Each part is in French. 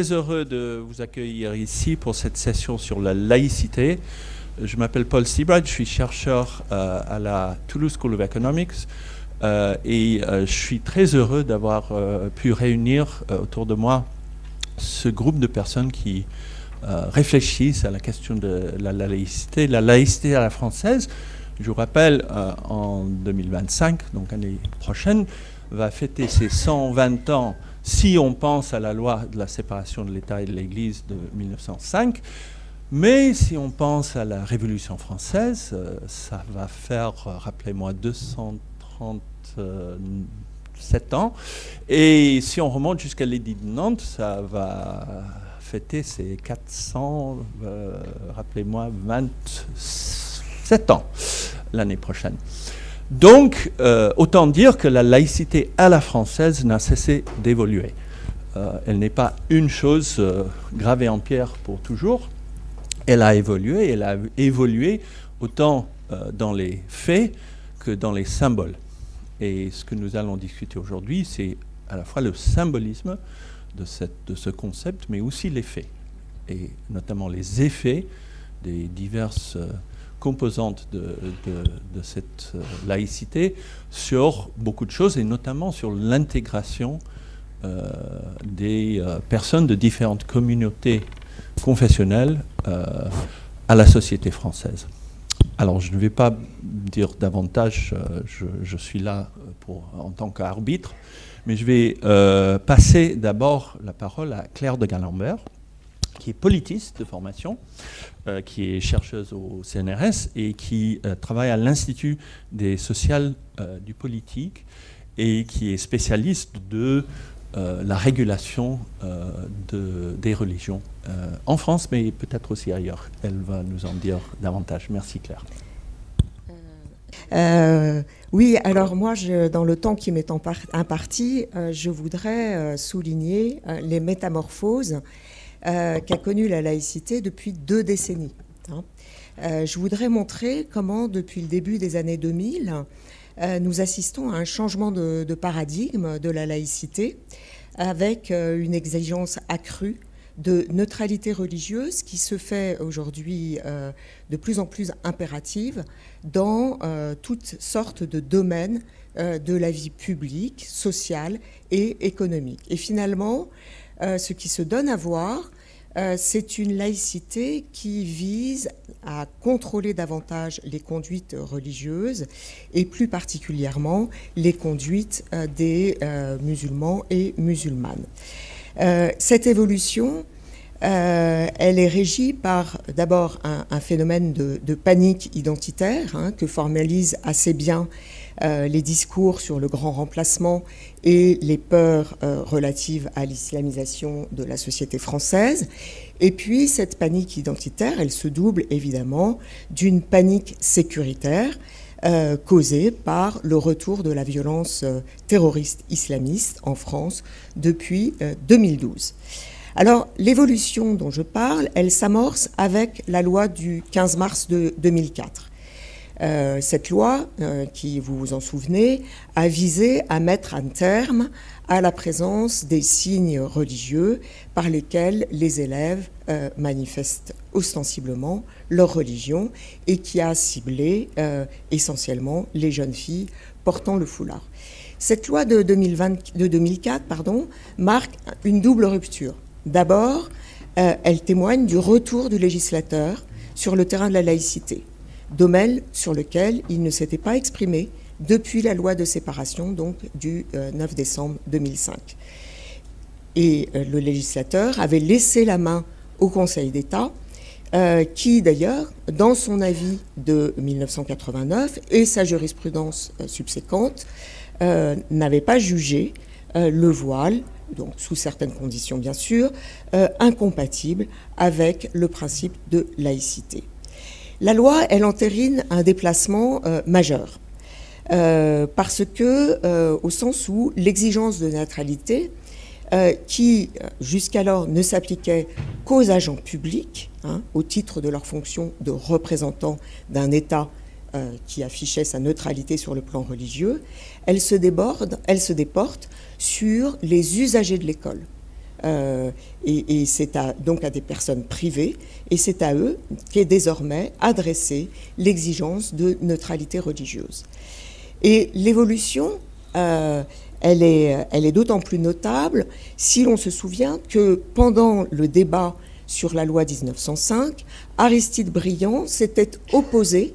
très heureux de vous accueillir ici pour cette session sur la laïcité. Je m'appelle Paul Seabright, je suis chercheur à la Toulouse School of Economics et je suis très heureux d'avoir pu réunir autour de moi ce groupe de personnes qui réfléchissent à la question de la laïcité à la française. Je vous rappelle, en 2025, donc l'année prochaine, va fêter ses 120 ans si on pense à la loi de la séparation de l'État et de l'Église de 1905. Mais si on pense à la Révolution française, ça va faire, rappelez-moi, 237 ans. Et si on remonte jusqu'à l'édit de Nantes, ça va fêter ses 400, rappelez-moi, 27 ans l'année prochaine. Donc, autant dire que la laïcité à la française n'a cessé d'évoluer. Elle n'est pas une chose gravée en pierre pour toujours. Elle a évolué autant dans les faits que dans les symboles. Et ce que nous allons discuter aujourd'hui, c'est à la fois le symbolisme de ce concept, mais aussi les faits, et notamment les effets des diverses composantes de cette laïcité sur beaucoup de choses, et notamment sur l'intégration des personnes de différentes communautés confessionnelles à la société française. Alors, je ne vais pas dire davantage, je suis là en tant qu'arbitre, mais je vais passer d'abord la parole à Claire de Galambert, qui est politiste de formation, qui est chercheuse au CNRS et qui travaille à l'Institut des sociales du politique et qui est spécialiste de la régulation des religions en France, mais peut-être aussi ailleurs. Elle va nous en dire davantage. Merci Claire. Oui, alors moi, dans le temps qui m'est imparti, je voudrais souligner les métamorphoses qu'a connu la laïcité depuis 2 décennies. Je voudrais montrer comment, depuis le début des années 2000, nous assistons à un changement de paradigme de la laïcité, avec une exigence accrue de neutralité religieuse qui se fait aujourd'hui de plus en plus impérative dans toutes sortes de domaines de la vie publique, sociale et économique. Et finalement, ce qui se donne à voir, c'est une laïcité qui vise à contrôler davantage les conduites religieuses et plus particulièrement les conduites des musulmans et musulmanes. Cette évolution, elle est régie par d'abord un phénomène de panique identitaire que formalisent assez bien les discours sur le grand remplacement et les peurs relatives à l'islamisation de la société française. Et puis cette panique identitaire, elle se double évidemment d'une panique sécuritaire causée par le retour de la violence terroriste islamiste en France depuis 2012. Alors, l'évolution dont je parle, elle s'amorce avec la loi du 15 mars de 2004. Cette loi, qui, vous vous en souvenez, a visé à mettre un terme à la présence des signes religieux par lesquels les élèves manifestent ostensiblement leur religion et qui a ciblé essentiellement les jeunes filles portant le foulard. Cette loi de 2004 marque une double rupture. D'abord, elle témoigne du retour du législateur sur le terrain de la laïcité, domaine sur lequel il ne s'était pas exprimé depuis la loi de séparation donc, du 9 décembre 2005. Et le législateur avait laissé la main au Conseil d'État, qui d'ailleurs, dans son avis de 1989 et sa jurisprudence subséquente, n'avait pas jugé le voile, donc sous certaines conditions bien sûr, incompatible avec le principe de laïcité. La loi, elle entérine un déplacement majeur, parce que, au sens où l'exigence de neutralité, qui jusqu'alors ne s'appliquait qu'aux agents publics, au titre de leur fonction de représentants d'un État qui affichait sa neutralité sur le plan religieux, elle se déporte sur les usagers de l'école, et c'est donc à des personnes privées, et c'est à eux qu'est désormais adressée l'exigence de neutralité religieuse. Et l'évolution, elle est d'autant plus notable si l'on se souvient que pendant le débat sur la loi 1905, Aristide Briand s'était opposé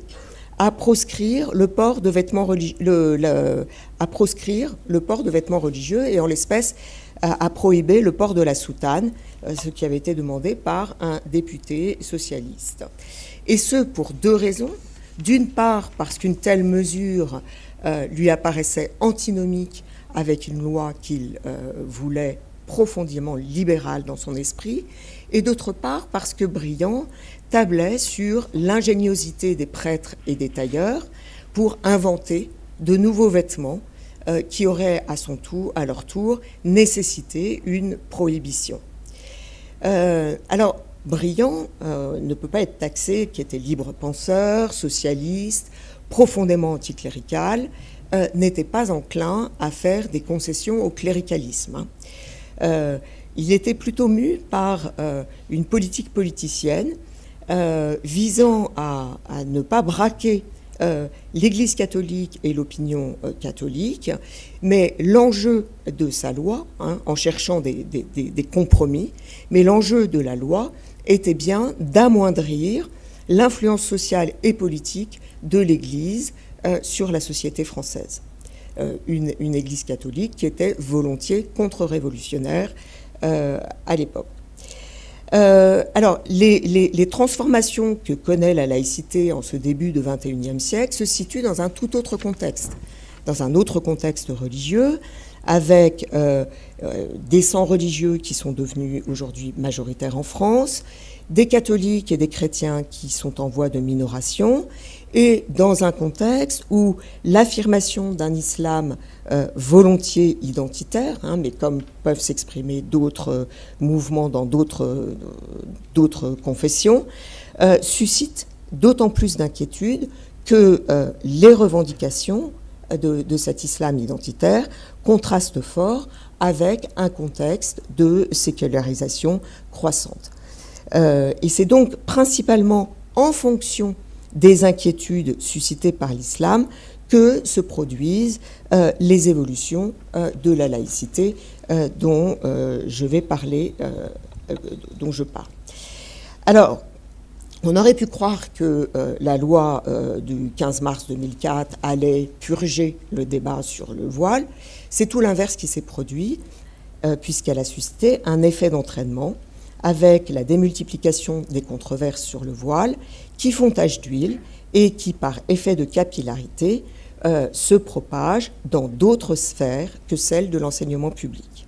à proscrire le port de vêtements religieux, et en l'espèce à prohiber le port de la soutane, ce qui avait été demandé par un député socialiste. Et ce, pour deux raisons. D'une part, parce qu'une telle mesure lui apparaissait antinomique avec une loi qu'il voulait profondément libérale dans son esprit, et d'autre part, parce que Briand tablait sur l'ingéniosité des prêtres et des tailleurs pour inventer de nouveaux vêtements qui auraient à leur tour nécessité une prohibition. Alors, Briand ne peut pas être taxé qui était libre penseur, socialiste, profondément anticlérical, n'était pas enclin à faire des concessions au cléricalisme. Il était plutôt mu par une politique politicienne visant à ne pas braquer l'Église catholique et l'opinion catholique, mais l'enjeu de sa loi, en cherchant des compromis, mais l'enjeu de la loi était bien d'amoindrir l'influence sociale et politique de l'Église sur la société française. Une Église catholique qui était volontiers contre-révolutionnaire à l'époque. Alors, les transformations que connaît la laïcité en ce début du XXIe siècle se situent dans un tout autre contexte, dans un autre contexte religieux, avec des sangs religieux qui sont devenus aujourd'hui majoritaires en France, des catholiques et des chrétiens qui sont en voie de minoration, et dans un contexte où l'affirmation d'un islam volontiers identitaire, mais comme peuvent s'exprimer d'autres mouvements dans d'autres confessions, suscite d'autant plus d'inquiétude que les revendications de cet islam identitaire contrastent fort avec un contexte de sécularisation croissante. Et c'est donc principalement en fonction des inquiétudes suscitées par l'islam que se produisent les évolutions de la laïcité dont je parle. Alors, on aurait pu croire que la loi du 15 mars 2004 allait purger le débat sur le voile. C'est tout l'inverse qui s'est produit, puisqu'elle a suscité un effet d'entraînement avec la démultiplication des controverses sur le voile qui font tache d'huile et qui, par effet de capillarité, se propagent dans d'autres sphères que celles de l'enseignement public.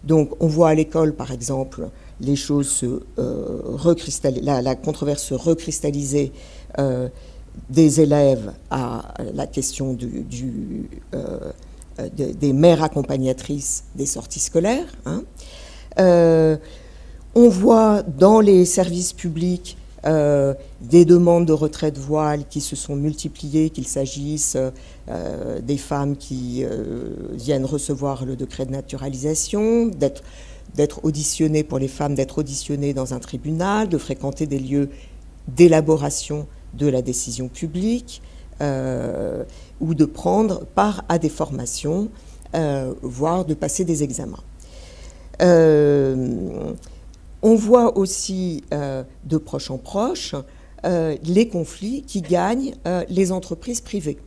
Donc, on voit à l'école, par exemple, les choses la controverse se recristalliser des élèves à la question des mères accompagnatrices des sorties scolaires. On voit dans les services publics des demandes de retrait de voile qui se sont multipliées, qu'il s'agisse des femmes qui viennent recevoir le décret de naturalisation, d'être auditionnées pour les femmes, d'être auditionnées dans un tribunal, de fréquenter des lieux d'élaboration de la décision publique, ou de prendre part à des formations, voire de passer des examens. On voit aussi de proche en proche les conflits qui gagnent les entreprises privées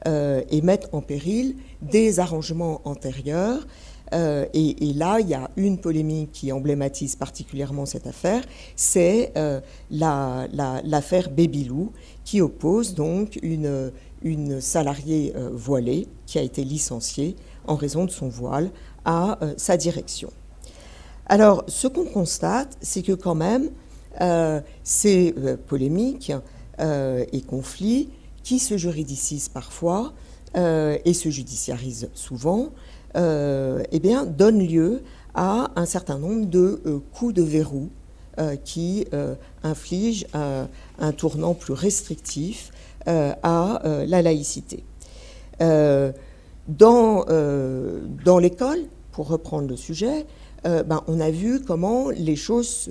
et mettent en péril des arrangements antérieurs. Et là, il y a une polémique qui emblématise particulièrement cette affaire, c'est l'affaire Babylou, qui oppose donc une salariée voilée qui a été licenciée en raison de son voile à sa direction. Alors, ce qu'on constate, c'est que quand même, ces polémiques et conflits qui se juridicisent parfois et se judiciarisent souvent, donnent lieu à un certain nombre de coups de verrou qui infligent un tournant plus restrictif à la laïcité. Dans l'école, pour reprendre le sujet, on a vu comment les choses,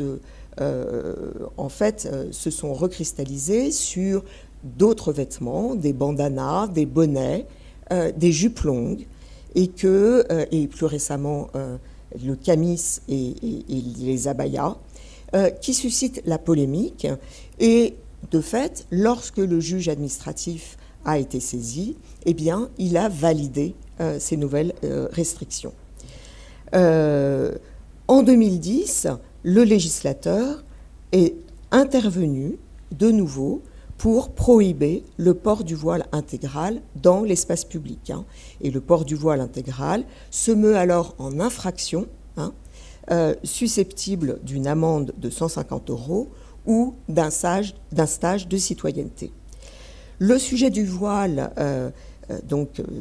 en fait, se sont recristallisées sur d'autres vêtements, des bandanas, des bonnets, des jupes longues, et plus récemment le camis et les abayas, qui suscitent la polémique. Et de fait, lorsque le juge administratif a été saisi, eh bien, il a validé ces nouvelles restrictions. En 2010, le législateur est intervenu de nouveau pour prohiber le port du voile intégral dans l'espace public. Et le port du voile intégral se meut alors en infraction, susceptible d'une amende de 150 € ou d'un stage de citoyenneté. Le sujet du voile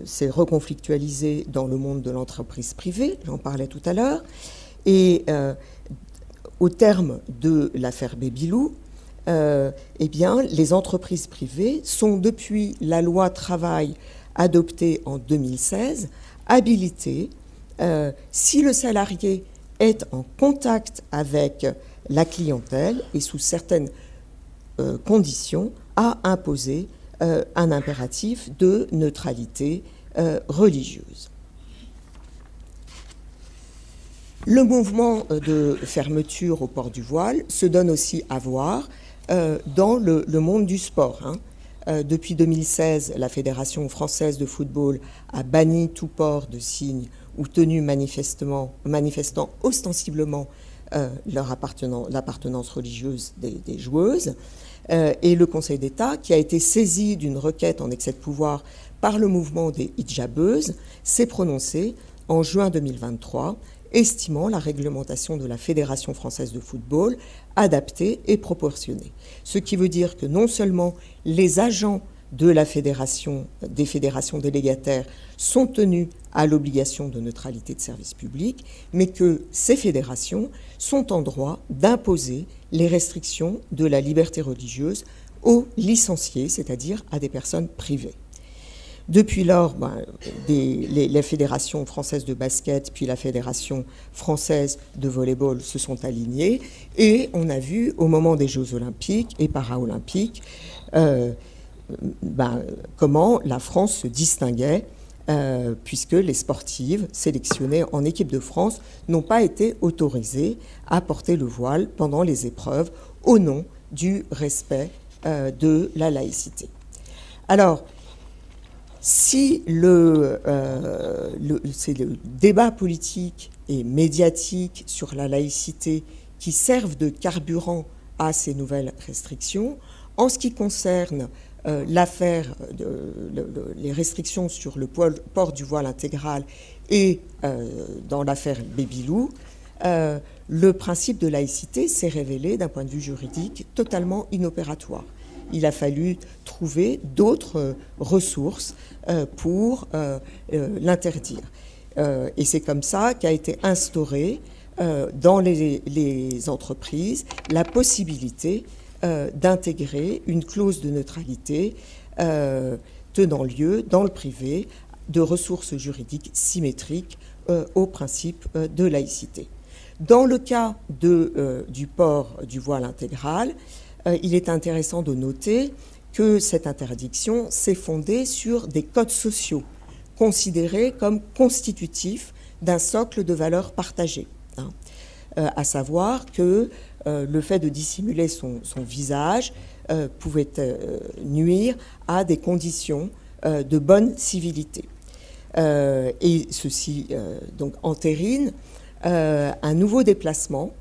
s'est reconflictualisé dans le monde de l'entreprise privée, j'en parlais tout à l'heure, et au terme de l'affaire Babylou, les entreprises privées sont, depuis la loi travail adoptée en 2016, habilitées, si le salarié est en contact avec la clientèle et sous certaines conditions, à imposer un impératif de neutralité religieuse. Le mouvement de fermeture au port du voile se donne aussi à voir dans le monde du sport. Depuis 2016, la Fédération française de football a banni tout port de signes ou tenues manifestant ostensiblement l'appartenance religieuse des joueuses. Et le Conseil d'État, qui a été saisi d'une requête en excès de pouvoir par le mouvement des hijabeuses, s'est prononcé en juin 2023, estimant la réglementation de la Fédération française de football adaptée et proportionnée. Ce qui veut dire que non seulement les agents de la fédération, des fédérations délégataires sont tenus à l'obligation de neutralité de service public, mais que ces fédérations sont en droit d'imposer les restrictions de la liberté religieuse aux licenciés, c'est-à-dire à des personnes privées. Depuis lors, les fédérations françaises de basket puis la fédération française de volleyball se sont alignées et on a vu au moment des Jeux olympiques et paralympiques comment la France se distinguait puisque les sportives sélectionnées en équipe de France n'ont pas été autorisées à porter le voile pendant les épreuves au nom du respect de la laïcité. Alors, si c'est le débat politique et médiatique sur la laïcité qui servent de carburant à ces nouvelles restrictions, en ce qui concerne l'affaire, les restrictions sur le port du voile intégral et dans l'affaire Babylou, le principe de laïcité s'est révélé d'un point de vue juridique totalement inopératoire. Il a fallu trouver d'autres ressources pour l'interdire. Et c'est comme ça qu'a été instaurée dans les entreprises la possibilité d'intégrer une clause de neutralité tenant lieu dans le privé de ressources juridiques symétriques au principe de laïcité. Dans le cas du port du voile intégral, il est intéressant de noter que cette interdiction s'est fondée sur des codes sociaux considérés comme constitutifs d'un socle de valeurs partagées, à savoir que le fait de dissimuler son visage pouvait nuire à des conditions de bonne civilité. Et ceci donc entérine un nouveau déplacement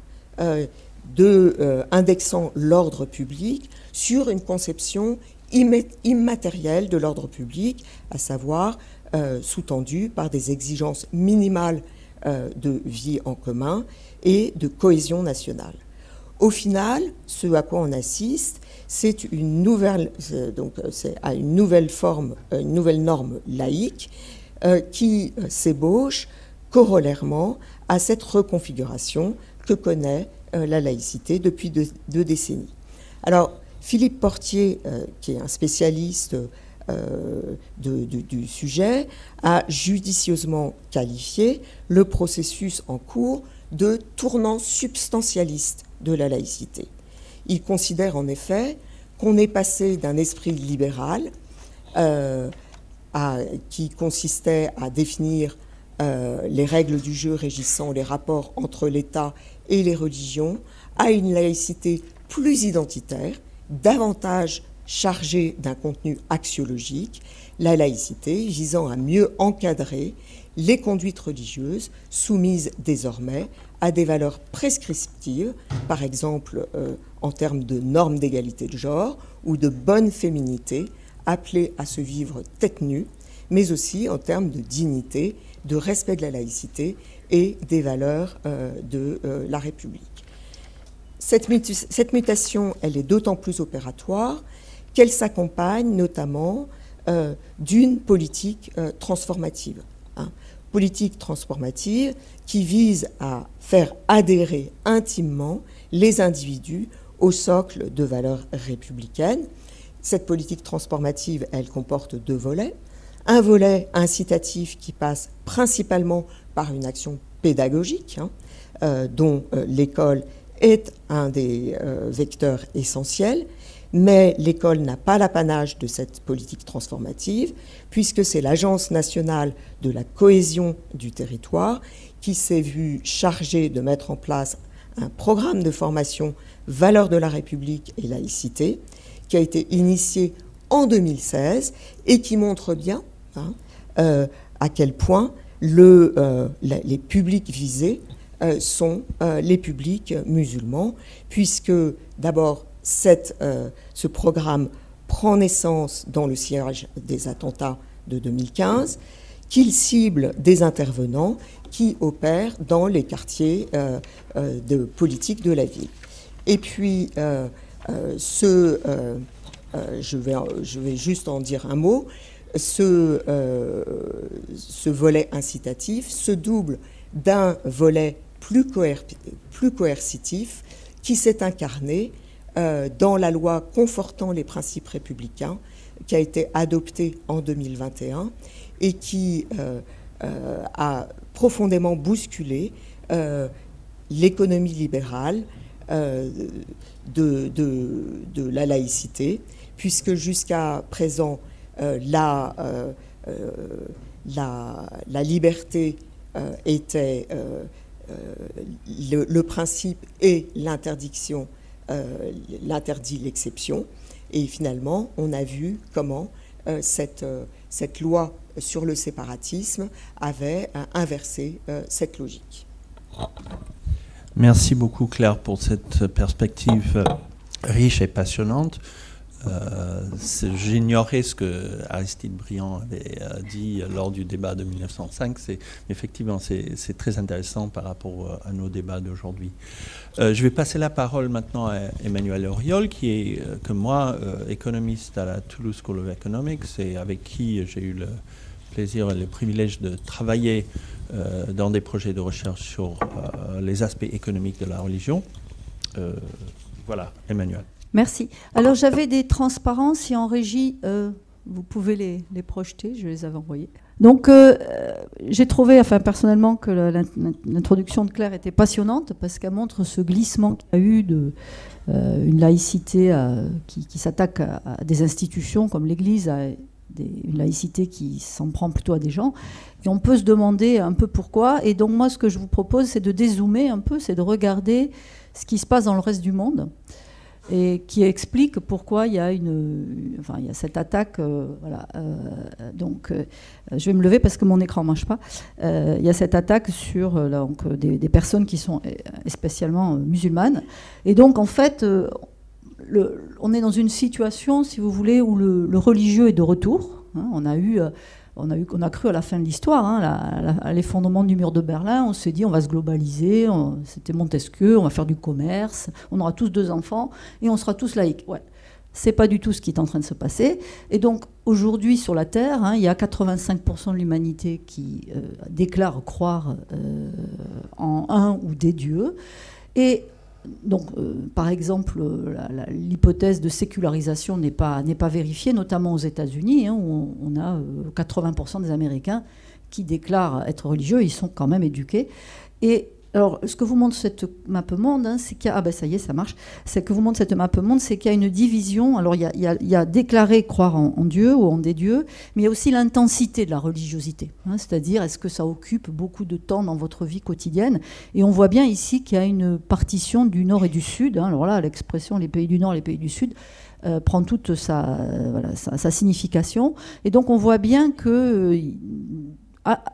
indexant l'ordre public sur une conception immatérielle de l'ordre public, à savoir sous-tendue par des exigences minimales de vie en commun et de cohésion nationale. Au final, ce à quoi on assiste, c'est une nouvelle forme, une nouvelle norme laïque qui s'ébauche corollairement à cette reconfiguration que connaît la laïcité depuis deux décennies. Alors, Philippe Portier, qui est un spécialiste du sujet, a judicieusement qualifié le processus en cours de tournant substantialiste de la laïcité. Il considère en effet qu'on est passé d'un esprit libéral qui consistait à définir les règles du jeu régissant les rapports entre l'État et les religions, à une laïcité plus identitaire, davantage chargée d'un contenu axiologique, la laïcité visant à mieux encadrer les conduites religieuses soumises désormais à des valeurs prescriptives, par exemple en termes de normes d'égalité de genre ou de bonne féminité, appelées à se vivre tête nue, mais aussi en termes de dignité, de respect de la laïcité et des valeurs de la République. Cette mutation, elle est d'autant plus opératoire qu'elle s'accompagne notamment d'une politique transformative. Politique transformative qui vise à faire adhérer intimement les individus au socle de valeurs républicaines. Cette politique transformative, elle comporte 2 volets. Un volet incitatif qui passe principalement par une action pédagogique, dont l'école est un des vecteurs essentiels, mais l'école n'a pas l'apanage de cette politique transformative, puisque c'est l'Agence nationale de la cohésion du territoire qui s'est vue chargée de mettre en place un programme de formation Valeurs de la République et laïcité, qui a été initié en 2016 et qui montre bien à quel point les publics visés sont les publics musulmans, puisque d'abord ce programme prend naissance dans le siège des attentats de 2015, qu'il cible des intervenants qui opèrent dans les quartiers de politique de la ville. Et puis, je vais juste en dire un mot, ce volet incitatif se double d'un volet plus coercitif qui s'est incarné dans la loi confortant les principes républicains qui a été adoptée en 2021 et qui a profondément bousculé l'économie libérale de la laïcité, puisque jusqu'à présent, la liberté était le principe et l'interdiction, l'interdit l'exception. Et finalement, on a vu comment cette loi sur le séparatisme avait inversé cette logique. Merci beaucoup Claire pour cette perspective riche et passionnante. J'ignorais ce que Aristide Briand avait dit lors du débat de 1905. Effectivement, c'est très intéressant par rapport à nos débats d'aujourd'hui. Je vais passer la parole maintenant à Emmanuel Auriol, qui est, comme moi, économiste à la Toulouse School of Economics et avec qui j'ai eu le plaisir et le privilège de travailler dans des projets de recherche sur les aspects économiques de la religion. Voilà, Emmanuel. Merci. Alors j'avais des transparences, si en régie, vous pouvez les projeter, je les avais envoyés. Donc j'ai trouvé, personnellement, que l'introduction de Claire était passionnante parce qu'elle montre ce glissement qu'il y a eu de une laïcité qui s'attaque à des institutions comme l'Église, à une laïcité qui s'en prend plutôt à des gens. Et on peut se demander un peu pourquoi. Et donc moi, ce que je vous propose, c'est de dézoomer un peu, c'est de regarder ce qui se passe dans le reste du monde et qui explique pourquoi il y a il y a cette attaque. Donc, je vais me lever parce que mon écran ne marche pas. Il y a cette attaque sur des personnes qui sont spécialement musulmanes. Et donc, en fait, on est dans une situation, si vous voulez, où le religieux est de retour. On a cru à la fin de l'histoire, à l'effondrement du mur de Berlin, on s'est dit on va se globaliser, c'était Montesquieu, on va faire du commerce, on aura tous 2 enfants et on sera tous laïcs. Ouais. C'est pas du tout ce qui est en train de se passer. Et donc aujourd'hui sur la Terre, il y a 85% de l'humanité qui déclare croire en un ou des dieux. Et donc, par exemple, l'hypothèse de sécularisation n'est pas vérifiée, notamment aux États-Unis, où on a 80% des Américains qui déclarent être religieux, ils sont quand même éduqués. Et Alors, ce que vous montre cette map monde, hein, c'est qu'il y a... Ah ben ça y est, ça marche. C'est que vous montre cette map monde, c'est qu'il y a une division. Alors, il y a déclaré croire en Dieu ou en des dieux, mais il y a aussi l'intensité de la religiosité. Hein, c'est-à-dire, est-ce que ça occupe beaucoup de temps dans votre vie quotidienne? Et on voit bien ici qu'il y a une partition du Nord et du Sud. Hein. Alors là, l'expression les pays du Nord, les pays du Sud prend toute sa signification. Et donc, on voit bien que...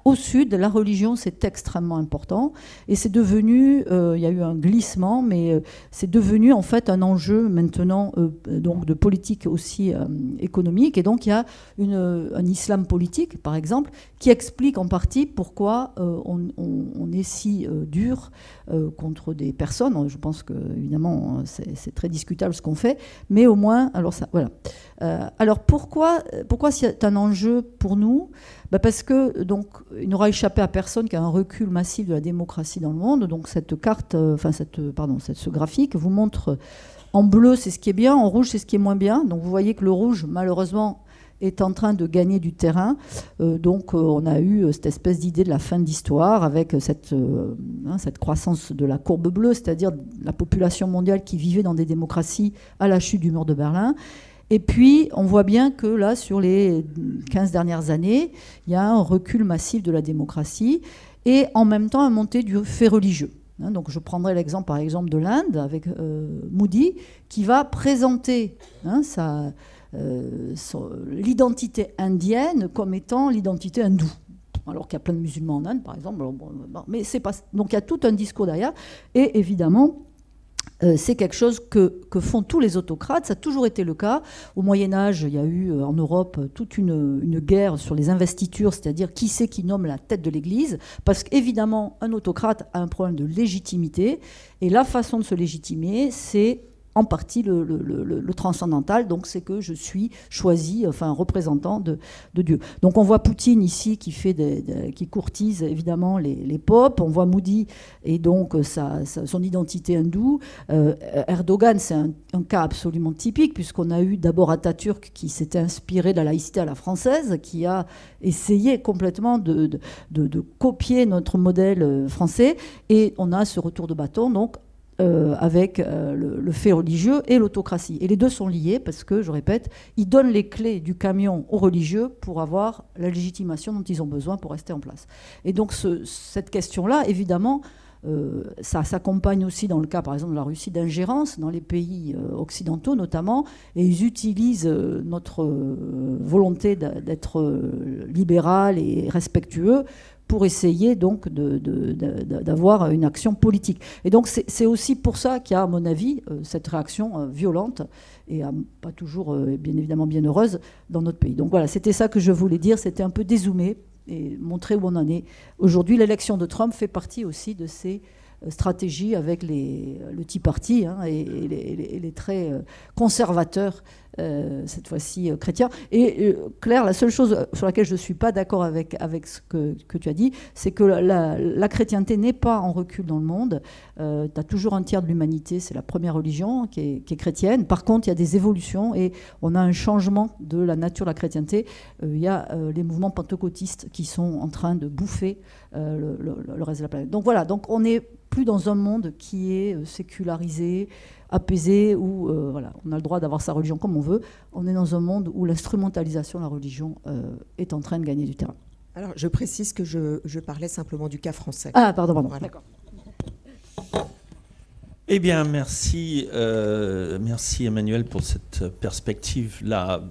au Sud, la religion, c'est extrêmement important. Et c'est devenu, il y a eu un glissement, mais c'est devenu en fait un enjeu maintenant donc de politique aussi économique. Et donc il y a un islam politique, par exemple, qui explique en partie pourquoi on est si dur contre des personnes. Je pense que, évidemment, c'est très discutable ce qu'on fait. Mais au moins, alors ça, voilà. Alors pourquoi c'est un enjeu pour nous? Parce que donc il n'aura échappé à personne qu'il y a un recul massif de la démocratie dans le monde. Donc cette carte, ce graphique vous montre en bleu c'est ce qui est bien, en rouge c'est ce qui est moins bien. Donc vous voyez que le rouge malheureusement est en train de gagner du terrain. Donc on a eu cette espèce d'idée de la fin de l'histoire avec cette croissance de la courbe bleue, c'est-à-dire la population mondiale qui vivait dans des démocraties à la chute du mur de Berlin. Et puis, on voit bien que là, sur les 15 dernières années, il y a un recul massif de la démocratie et en même temps, une montée du fait religieux. Donc, je prendrai l'exemple, par exemple, de l'Inde avec Modi, qui va présenter l'identité indienne comme étant l'identité hindoue. Alors qu'il y a plein de musulmans en Inde, par exemple. Mais c'est pas... Donc, il y a tout un discours derrière. Et évidemment... c'est quelque chose que font tous les autocrates. Ça a toujours été le cas. Au Moyen-Âge, il y a eu en Europe toute une guerre sur les investitures, c'est-à-dire qui c'est qui nomme la tête de l'Église. Parce qu'évidemment, un autocrate a un problème de légitimité. Et la façon de se légitimer, c'est en partie le transcendantal. Donc c'est que je suis choisi, enfin représentant de Dieu. Donc on voit Poutine ici qui courtise évidemment les popes. On voit Modi et donc son identité hindoue. Erdogan, c'est un cas absolument typique puisqu'on a eu d'abord Atatürk qui s'était inspiré de la laïcité à la française, qui a essayé complètement de copier notre modèle français. Et on a ce retour de bâton, donc avec le fait religieux et l'autocratie. Et les deux sont liés parce que, je répète, ils donnent les clés du camion aux religieux pour avoir la légitimation dont ils ont besoin pour rester en place. Et donc cette question-là, évidemment, ça s'accompagne aussi dans le cas, par exemple, de la Russie, d'ingérence dans les pays occidentaux notamment, et ils utilisent notre volonté d'être libéral et respectueux pour essayer donc d'avoir une action politique. Et donc c'est aussi pour ça qu'il y a, à mon avis, cette réaction violente et pas toujours, bien évidemment, bien heureuse dans notre pays. Donc voilà, c'était ça que je voulais dire, c'était un peu dézoomer et montrer où on en est. Aujourd'hui, l'élection de Trump fait partie aussi de ces stratégies avec le Tea Party et les très conservateurs, cette fois-ci chrétiens. Et Claire, la seule chose sur laquelle je ne suis pas d'accord avec ce que tu as dit, c'est que la chrétienté n'est pas en recul dans le monde. Tu as toujours un tiers de l'humanité, c'est la première religion qui est chrétienne. Par contre, il y a des évolutions et on a un changement de la nature de la chrétienté. Il y a les mouvements pentecôtistes qui sont en train de bouffer le reste de la planète. Donc voilà, donc on n'est plus dans un monde qui est sécularisé, apaisé, où voilà, on a le droit d'avoir sa religion comme on veut. On est dans un monde où l'instrumentalisation de la religion est en train de gagner du terrain. Alors, je précise que je parlais simplement du cas français. Ah, pardon. Voilà. D'accord. Eh bien, merci Emmanuel pour cette perspective-là,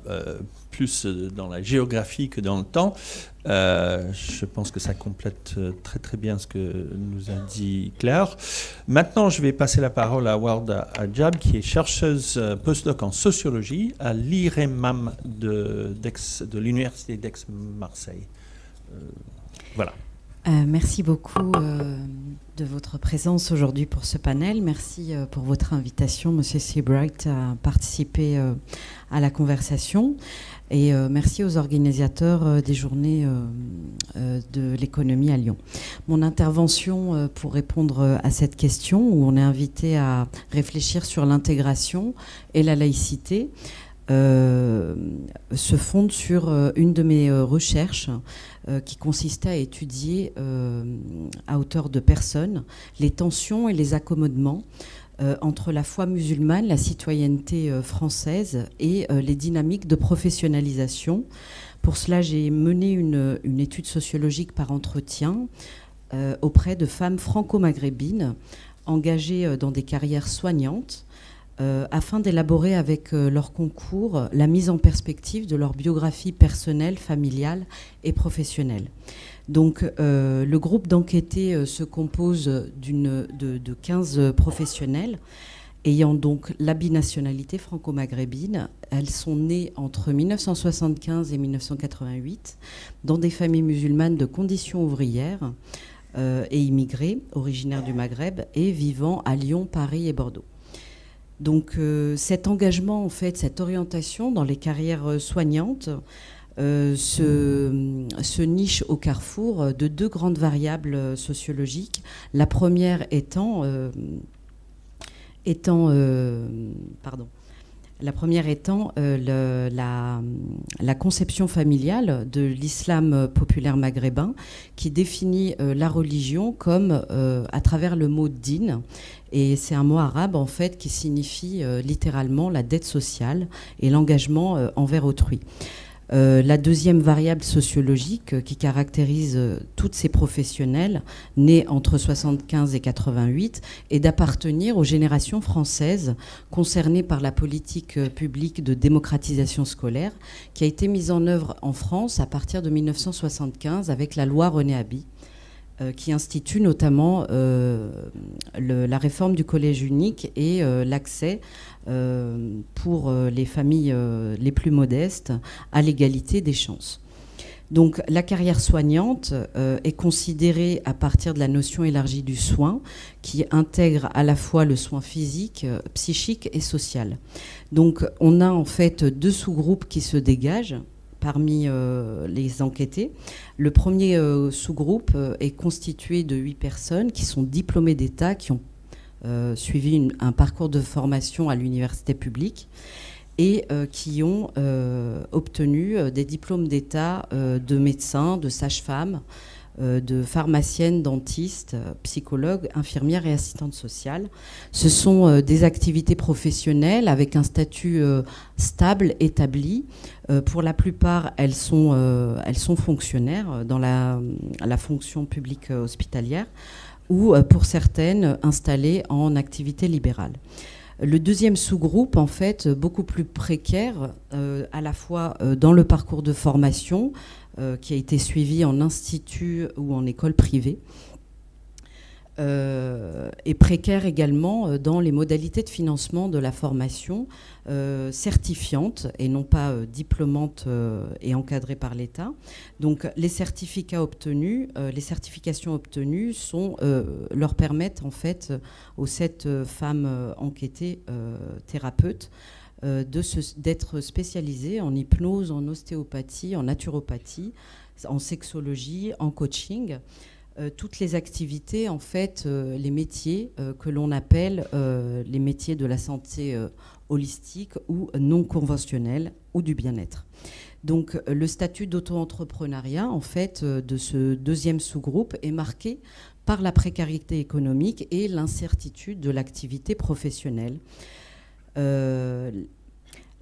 plus dans la géographie que dans le temps. Je pense que ça complète très très bien ce que nous a dit Claire. Maintenant, je vais passer la parole à Warda Adjab, qui est chercheuse postdoc en sociologie à l'IREMAM de l'Université d'Aix-Marseille. Voilà. Merci beaucoup de votre présence aujourd'hui pour ce panel. Merci pour votre invitation, Monsieur Seabright, à participer à la conversation. Et merci aux organisateurs des journées de l'économie à Lyon. Mon intervention pour répondre à cette question, où on est invité à réfléchir sur l'intégration et la laïcité, se fonde sur une de mes recherches qui consistait à étudier à hauteur de personnes les tensions et les accommodements entre la foi musulmane, la citoyenneté française et les dynamiques de professionnalisation. Pour cela, j'ai mené une étude sociologique par entretien auprès de femmes franco-maghrébines engagées dans des carrières soignantes afin d'élaborer avec leur concours la mise en perspective de leur biographie personnelle, familiale et professionnelle. Donc le groupe d'enquêtés se compose de 15 professionnels ayant donc la binationalité franco-maghrébine. Elles sont nées entre 1975 et 1988 dans des familles musulmanes de conditions ouvrières et immigrées, originaires du Maghreb et vivant à Lyon, Paris et Bordeaux. Donc cet engagement, en fait, cette orientation dans les carrières soignantes se niche au carrefour de deux grandes variables sociologiques. La première étant la conception familiale de l'islam populaire maghrébin qui définit la religion comme à travers le mot din. Et c'est un mot arabe en fait qui signifie littéralement la dette sociale et l'engagement envers autrui. La deuxième variable sociologique qui caractérise toutes ces professionnels nés entre 75 et 88 est d'appartenir aux générations françaises concernées par la politique publique de démocratisation scolaire qui a été mise en œuvre en France à partir de 1975 avec la loi René Haby, qui institue notamment la réforme du collège unique et l'accès pour les familles les plus modestes à l'égalité des chances. Donc la carrière soignante est considérée à partir de la notion élargie du soin qui intègre à la fois le soin physique, psychique et social. Donc on a en fait deux sous-groupes qui se dégagent parmi les enquêtés. Le premier sous-groupe est constitué de 8 personnes qui sont diplômées d'État, qui ont suivi un parcours de formation à l'université publique et qui ont obtenu des diplômes d'État de médecins, de sages-femmes, de pharmaciennes, dentistes, psychologues, infirmières et assistantes sociales. Ce sont des activités professionnelles avec un statut stable, établi. Pour la plupart, elles sont fonctionnaires dans la fonction publique hospitalière ou pour certaines installées en activité libérale. Le deuxième sous-groupe, en fait, beaucoup plus précaire, à la fois dans le parcours de formation, qui a été suivi en institut ou en école privée, et précaire également dans les modalités de financement de la formation certifiante et non pas diplômante et encadrée par l'État. Donc les certifications obtenues leur permettent en fait aux 7 femmes enquêtées thérapeutes d'être spécialisées en hypnose, en ostéopathie, en naturopathie, en sexologie, en coaching. Toutes les activités, en fait, les métiers que l'on appelle les métiers de la santé holistique ou non conventionnels ou du bien-être. Donc le statut d'auto-entrepreneuriat, en fait, de ce deuxième sous-groupe est marqué par la précarité économique et l'incertitude de l'activité professionnelle.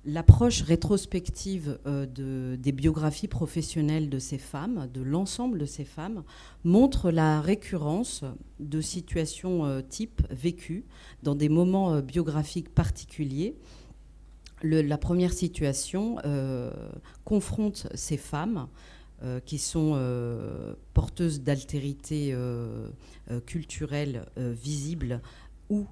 L'approche rétrospective des biographies professionnelles de ces femmes, de l'ensemble de ces femmes, montre la récurrence de situations types vécues dans des moments biographiques particuliers. La première situation confronte ces femmes qui sont porteuses d'altérité culturelle visible ou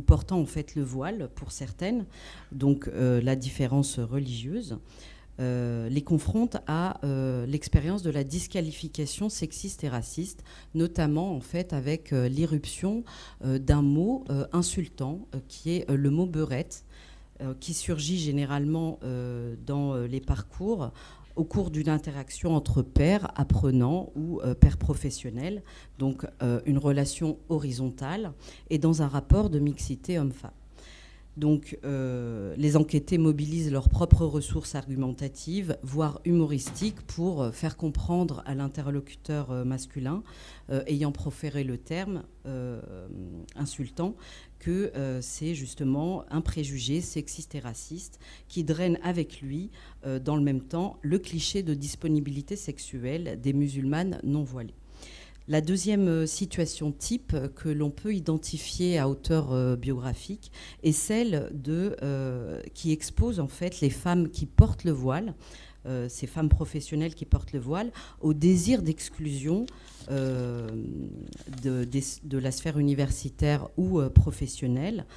portant en fait le voile pour certaines, donc la différence religieuse, les confronte à l'expérience de la disqualification sexiste et raciste, notamment en fait avec l'irruption d'un mot insultant qui est le mot beurette, qui surgit généralement dans les parcours au cours d'une interaction entre pairs, apprenants ou pairs professionnels, donc une relation horizontale et dans un rapport de mixité homme-femme. Donc, les enquêtés mobilisent leurs propres ressources argumentatives, voire humoristiques, pour faire comprendre à l'interlocuteur masculin, ayant proféré le terme insultant, que c'est justement un préjugé sexiste et raciste qui draine avec lui, dans le même temps, le cliché de disponibilité sexuelle des musulmanes non voilées. La deuxième situation type que l'on peut identifier à hauteur biographique est celle qui expose en fait les femmes qui portent le voile, ces femmes professionnelles qui portent le voile, au désir d'exclusion de la sphère universitaire ou professionnelle,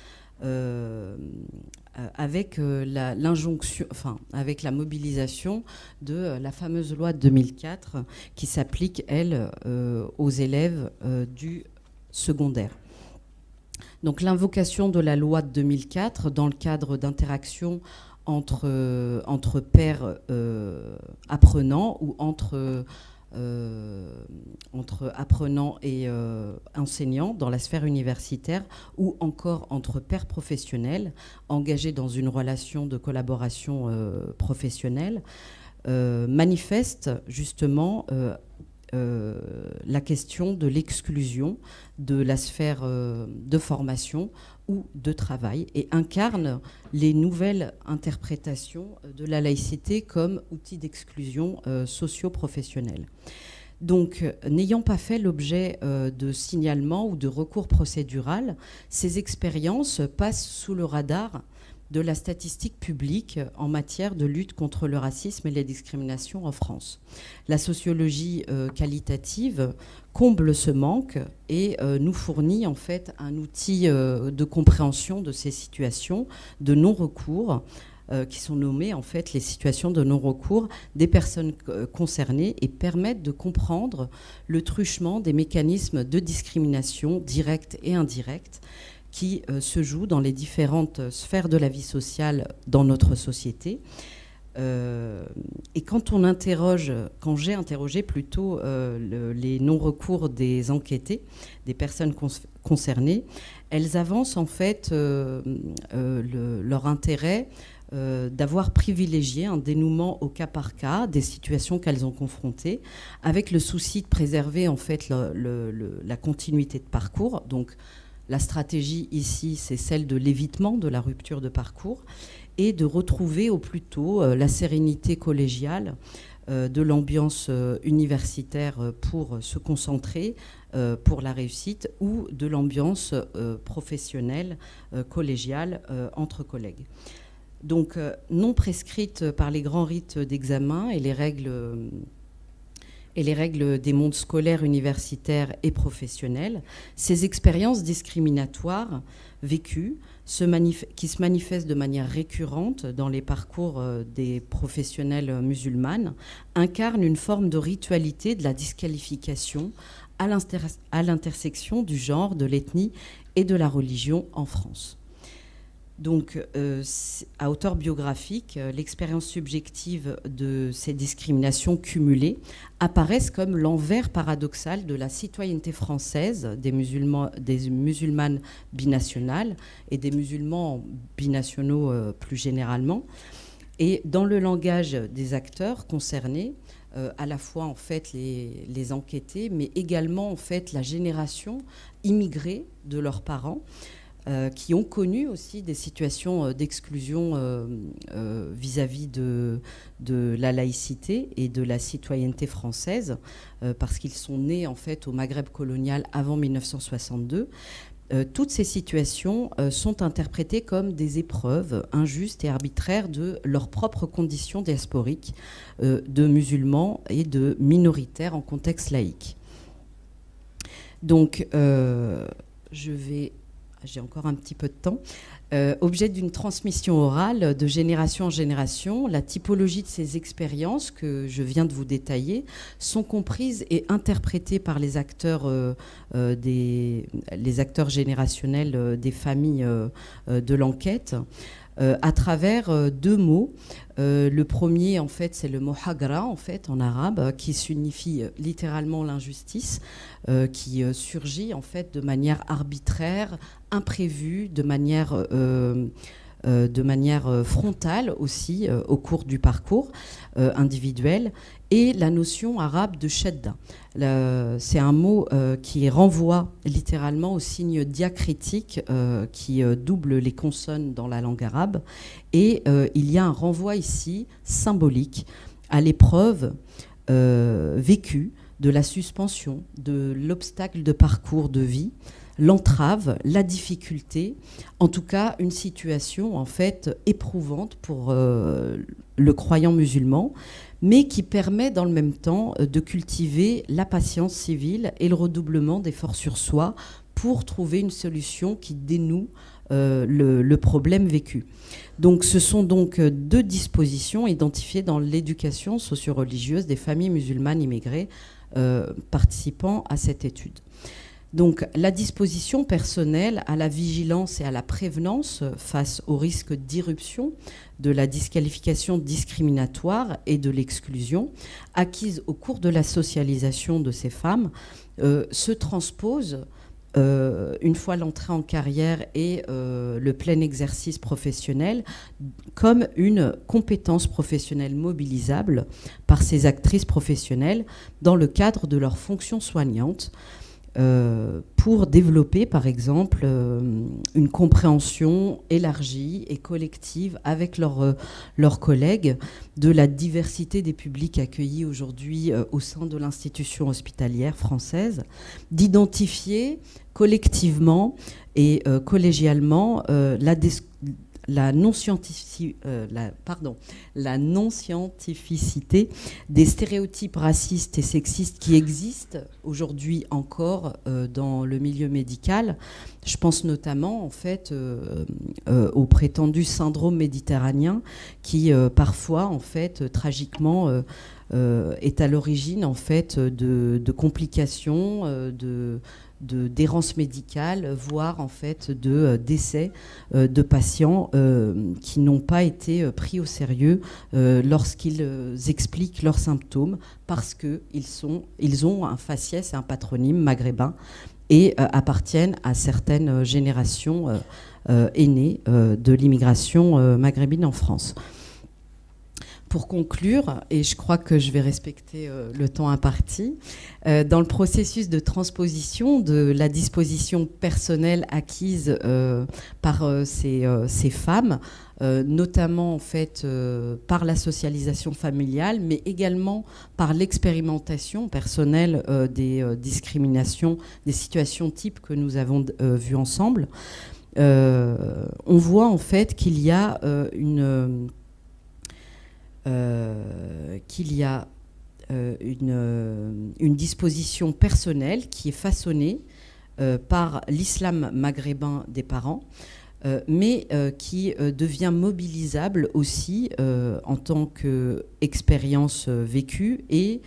avec l'injonction, avec la mobilisation de la fameuse loi de 2004 qui s'applique, elle, aux élèves du secondaire. Donc l'invocation de la loi de 2004 dans le cadre d'interactions entre pairs apprenants ou entre apprenants et enseignants dans la sphère universitaire, ou encore entre pairs professionnels engagés dans une relation de collaboration professionnelle, manifeste justement la question de l'exclusion de la sphère de formation ou de travail, et incarne les nouvelles interprétations de la laïcité comme outil d'exclusion socio-professionnelle. Donc, n'ayant pas fait l'objet de signalement ou de recours procédural, ces expériences passent sous le radar de la statistique publique en matière de lutte contre le racisme et les discriminations en France. La sociologie qualitative comble ce manque et nous fournit en fait un outil de compréhension de ces situations de non-recours qui sont nommées en fait les situations de non-recours des personnes concernées, et permettent de comprendre le truchement des mécanismes de discrimination directe et indirecte qui se jouent dans les différentes sphères de la vie sociale dans notre société. Et quand j'ai interrogé plutôt les non-recours des enquêtés, des personnes concernées, elles avancent en fait leur intérêt d'avoir privilégié un dénouement au cas par cas des situations qu'elles ont confrontées, avec le souci de préserver en fait la continuité de parcours. Donc, la stratégie ici, c'est celle de l'évitement de la rupture de parcours et de retrouver au plus tôt la sérénité collégiale de l'ambiance universitaire pour se concentrer pour la réussite, ou de l'ambiance professionnelle, collégiale, entre collègues. Donc, non prescrites par les grands rites d'examen et les règles des mondes scolaires, universitaires et professionnels, ces expériences discriminatoires vécues, qui se manifestent de manière récurrente dans les parcours des professionnelles musulmanes, incarnent une forme de ritualité de la disqualification à l'intersection du genre, de l'ethnie et de la religion en France. Donc, à hauteur biographique, l'expérience subjective de ces discriminations cumulées apparaissent comme l'envers paradoxal de la citoyenneté française des musulmanes binationales et des musulmans binationaux plus généralement. Et dans le langage des acteurs concernés, à la fois en fait les enquêtés, mais également en fait la génération immigrée de leurs parents, qui ont connu aussi des situations d'exclusion vis-à-vis de la laïcité et de la citoyenneté française, parce qu'ils sont nés en fait au Maghreb colonial avant 1962. Toutes ces situations sont interprétées comme des épreuves injustes et arbitraires de leurs propres conditions diasporiques de musulmans et de minoritaires en contexte laïque. Donc, j'ai encore un petit peu de temps. Objet d'une transmission orale de génération en génération, la typologie de ces expériences que je viens de vous détailler sont comprises et interprétées par les acteurs générationnels des familles de l'enquête à travers deux mots. Le premier, en fait, c'est le mot hagra, en fait, en arabe, qui signifie littéralement l'injustice, qui surgit, en fait, de manière arbitraire, imprévues, de manière frontale aussi au cours du parcours individuel, et la notion arabe de shedda. C'est un mot qui renvoie littéralement au signe diacritique qui double les consonnes dans la langue arabe, et il y a un renvoi ici symbolique à l'épreuve vécue de la suspension, de l'obstacle de parcours de vie, l'entrave, la difficulté, en tout cas une situation en fait éprouvante pour le croyant musulman, mais qui permet dans le même temps de cultiver la patience civile et le redoublement d'efforts sur soi pour trouver une solution qui dénoue le problème vécu. Donc ce sont donc deux dispositions identifiées dans l'éducation socio-religieuse des familles musulmanes immigrées participant à cette étude. Donc la disposition personnelle à la vigilance et à la prévenance face au risque d'irruption de la disqualification discriminatoire et de l'exclusion acquise au cours de la socialisation de ces femmes se transpose une fois l'entrée en carrière et le plein exercice professionnel comme une compétence professionnelle mobilisable par ces actrices professionnelles dans le cadre de leurs fonctions soignantes, pour développer, par exemple, une compréhension élargie et collective avec leurs collègues de la diversité des publics accueillis aujourd'hui au sein de l'institution hospitalière française, d'identifier collectivement et collégialement la non-scientificité des stéréotypes racistes et sexistes qui existent aujourd'hui encore dans le milieu médical. Je pense notamment en fait au prétendu syndrome méditerranéen qui parfois en fait tragiquement est à l'origine en fait de complications, d'errance médicale, voire en fait de décès de patients qui n'ont pas été pris au sérieux lorsqu'ils expliquent leurs symptômes parce qu'ils ont un faciès et un patronyme maghrébin et appartiennent à certaines générations aînées de l'immigration maghrébine en France. Pour conclure, et je crois que je vais respecter le temps imparti, dans le processus de transposition de la disposition personnelle acquise par ces femmes, notamment en fait par la socialisation familiale, mais également par l'expérimentation personnelle des discriminations, des situations types que nous avons vues ensemble, on voit en fait qu'il y a une disposition personnelle qui est façonnée par l'islam maghrébin des parents, mais qui devient mobilisable aussi en tant qu'expérience vécue et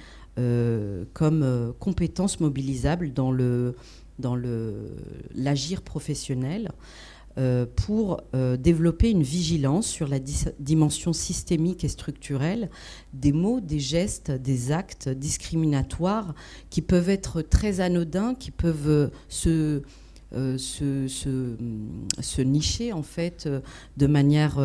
comme compétence mobilisable dans l'agir professionnel, pour développer une vigilance sur la dimension systémique et structurelle des mots, des gestes, des actes discriminatoires qui peuvent être très anodins, qui peuvent se nicher en fait de manière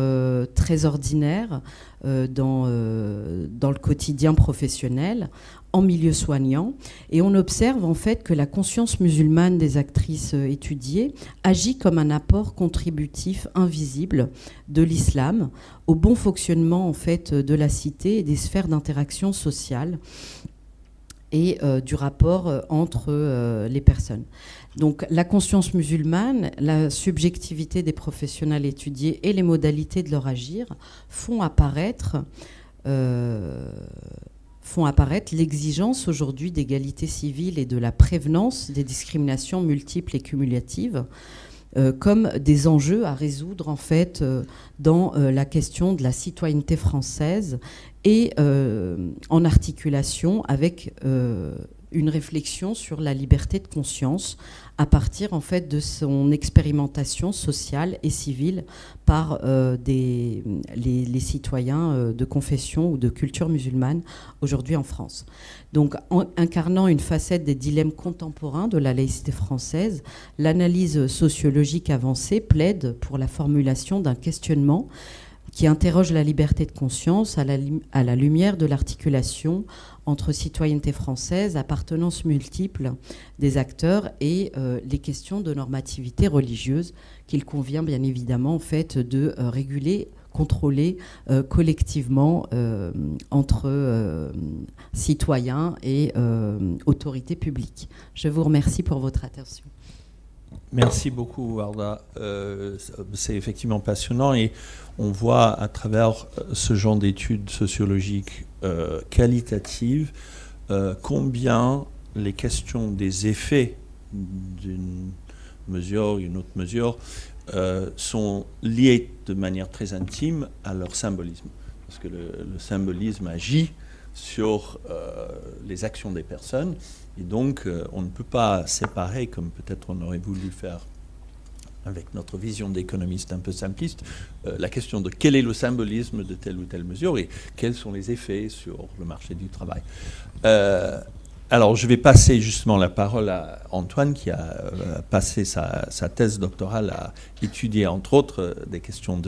très ordinaire dans le quotidien professionnel, en milieu soignant, et on observe en fait que la conscience musulmane des actrices étudiées agit comme un apport contributif invisible de l'islam au bon fonctionnement en fait de la cité et des sphères d'interaction sociale et du rapport entre les personnes. Donc la conscience musulmane, la subjectivité des professionnels étudiés et les modalités de leur agir font apparaître l'exigence aujourd'hui d'égalité civile et de la prévenance des discriminations multiples et cumulatives comme des enjeux à résoudre en fait dans la question de la citoyenneté française et en articulation avec une réflexion sur la liberté de conscience à partir en fait de son expérimentation sociale et civile par les citoyens de confession ou de culture musulmane aujourd'hui en France. Donc, incarnant une facette des dilemmes contemporains de la laïcité française, l'analyse sociologique avancée plaide pour la formulation d'un questionnement qui interroge la liberté de conscience à la lumière de l'articulation entre citoyenneté française, appartenance multiple des acteurs et les questions de normativité religieuse qu'il convient bien évidemment en fait de réguler, contrôler collectivement entre citoyens et autorités publiques. Je vous remercie pour votre attention. Merci beaucoup, Warda. C'est effectivement passionnant et on voit à travers ce genre d'études sociologiques qualitatives combien les questions des effets d'une mesure ou une autre mesure sont liées de manière très intime à leur symbolisme. Parce que le symbolisme agit sur les actions des personnes. Et donc, on ne peut pas séparer, comme peut-être on aurait voulu faire avec notre vision d'économiste un peu simpliste, la question de quel est le symbolisme de telle ou telle mesure et quels sont les effets sur le marché du travail. Alors, je vais passer justement la parole à Antoine, qui a passé sa thèse doctorale à étudier, entre autres, des questions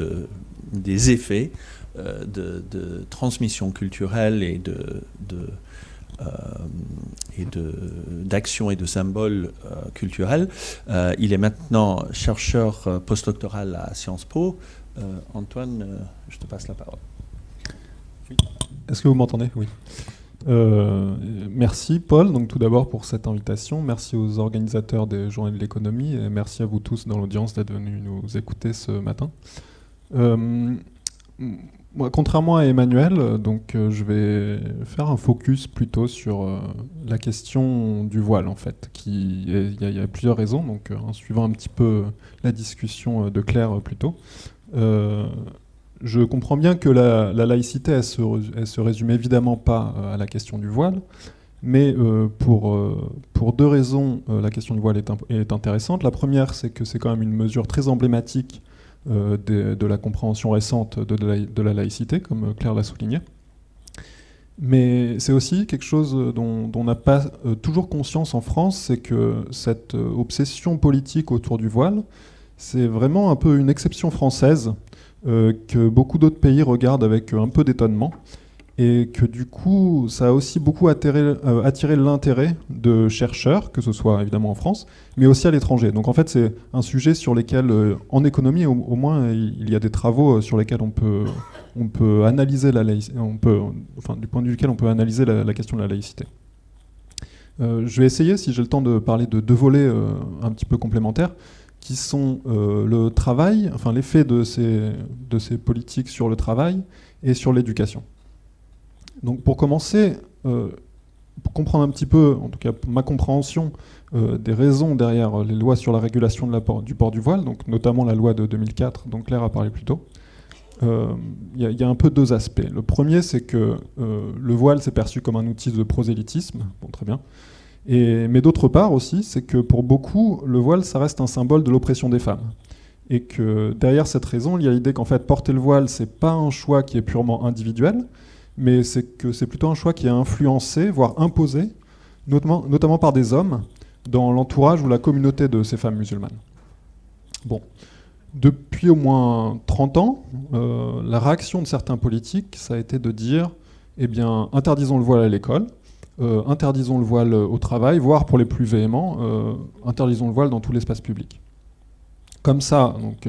des effets de transmission culturelle et d'action et de symboles culturels. Il est maintenant chercheur postdoctoral à Sciences Po. Antoine, je te passe la parole. Oui. Est-ce que vous m'entendez? Oui. Merci Paul, donc tout d'abord pour cette invitation. Merci aux organisateurs des Journées de l'économie et merci à vous tous dans l'audience d'être venus nous écouter ce matin. Moi, contrairement à Emmanuel, donc, je vais faire un focus plutôt sur la question du voile, en fait. Il y a plusieurs raisons, donc en suivant un petit peu la discussion de Claire plus tôt. Je comprends bien que la laïcité, elle se résume évidemment pas à la question du voile, mais pour deux raisons, la question du voile est intéressante. La première, c'est que c'est quand même une mesure très emblématique de la compréhension récente de la laïcité, comme Claire l'a souligné. Mais c'est aussi quelque chose dont on n'a pas toujours conscience en France, c'est que cette obsession politique autour du voile, c'est vraiment un peu une exception française que beaucoup d'autres pays regardent avec un peu d'étonnement, et que du coup, ça a aussi beaucoup attiré l'intérêt de chercheurs, que ce soit évidemment en France, mais aussi à l'étranger. Donc en fait, c'est un sujet sur lequel, en économie au moins, il y a des travaux sur lesquels on peut analyser la laïcité, du point de vue duquel on peut analyser la question de la laïcité. Je vais essayer, si j'ai le temps, de parler de deux volets un petit peu complémentaires, qui sont le travail, enfin l'effet de ces politiques sur le travail et sur l'éducation. Donc pour commencer, pour comprendre un petit peu, en tout cas ma compréhension des raisons derrière les lois sur la régulation du port du voile, donc notamment la loi de 2004 dont Claire a parlé plus tôt, il y a un peu deux aspects. Le premier, c'est que le voile c'est perçu comme un outil de prosélytisme, bon, très bien. Mais d'autre part aussi, c'est que pour beaucoup, le voile ça reste un symbole de l'oppression des femmes. Et que derrière cette raison, il y a l'idée qu'en fait porter le voile c'est pas un choix qui est purement individuel, mais c'est plutôt un choix qui est influencé, voire imposé, notamment par des hommes, dans l'entourage ou la communauté de ces femmes musulmanes. Bon. Depuis au moins 30 ans, la réaction de certains politiques, ça a été de dire, eh bien, interdisons le voile à l'école, interdisons le voile au travail, voire pour les plus véhéments, interdisons le voile dans tout l'espace public. Comme ça, donc,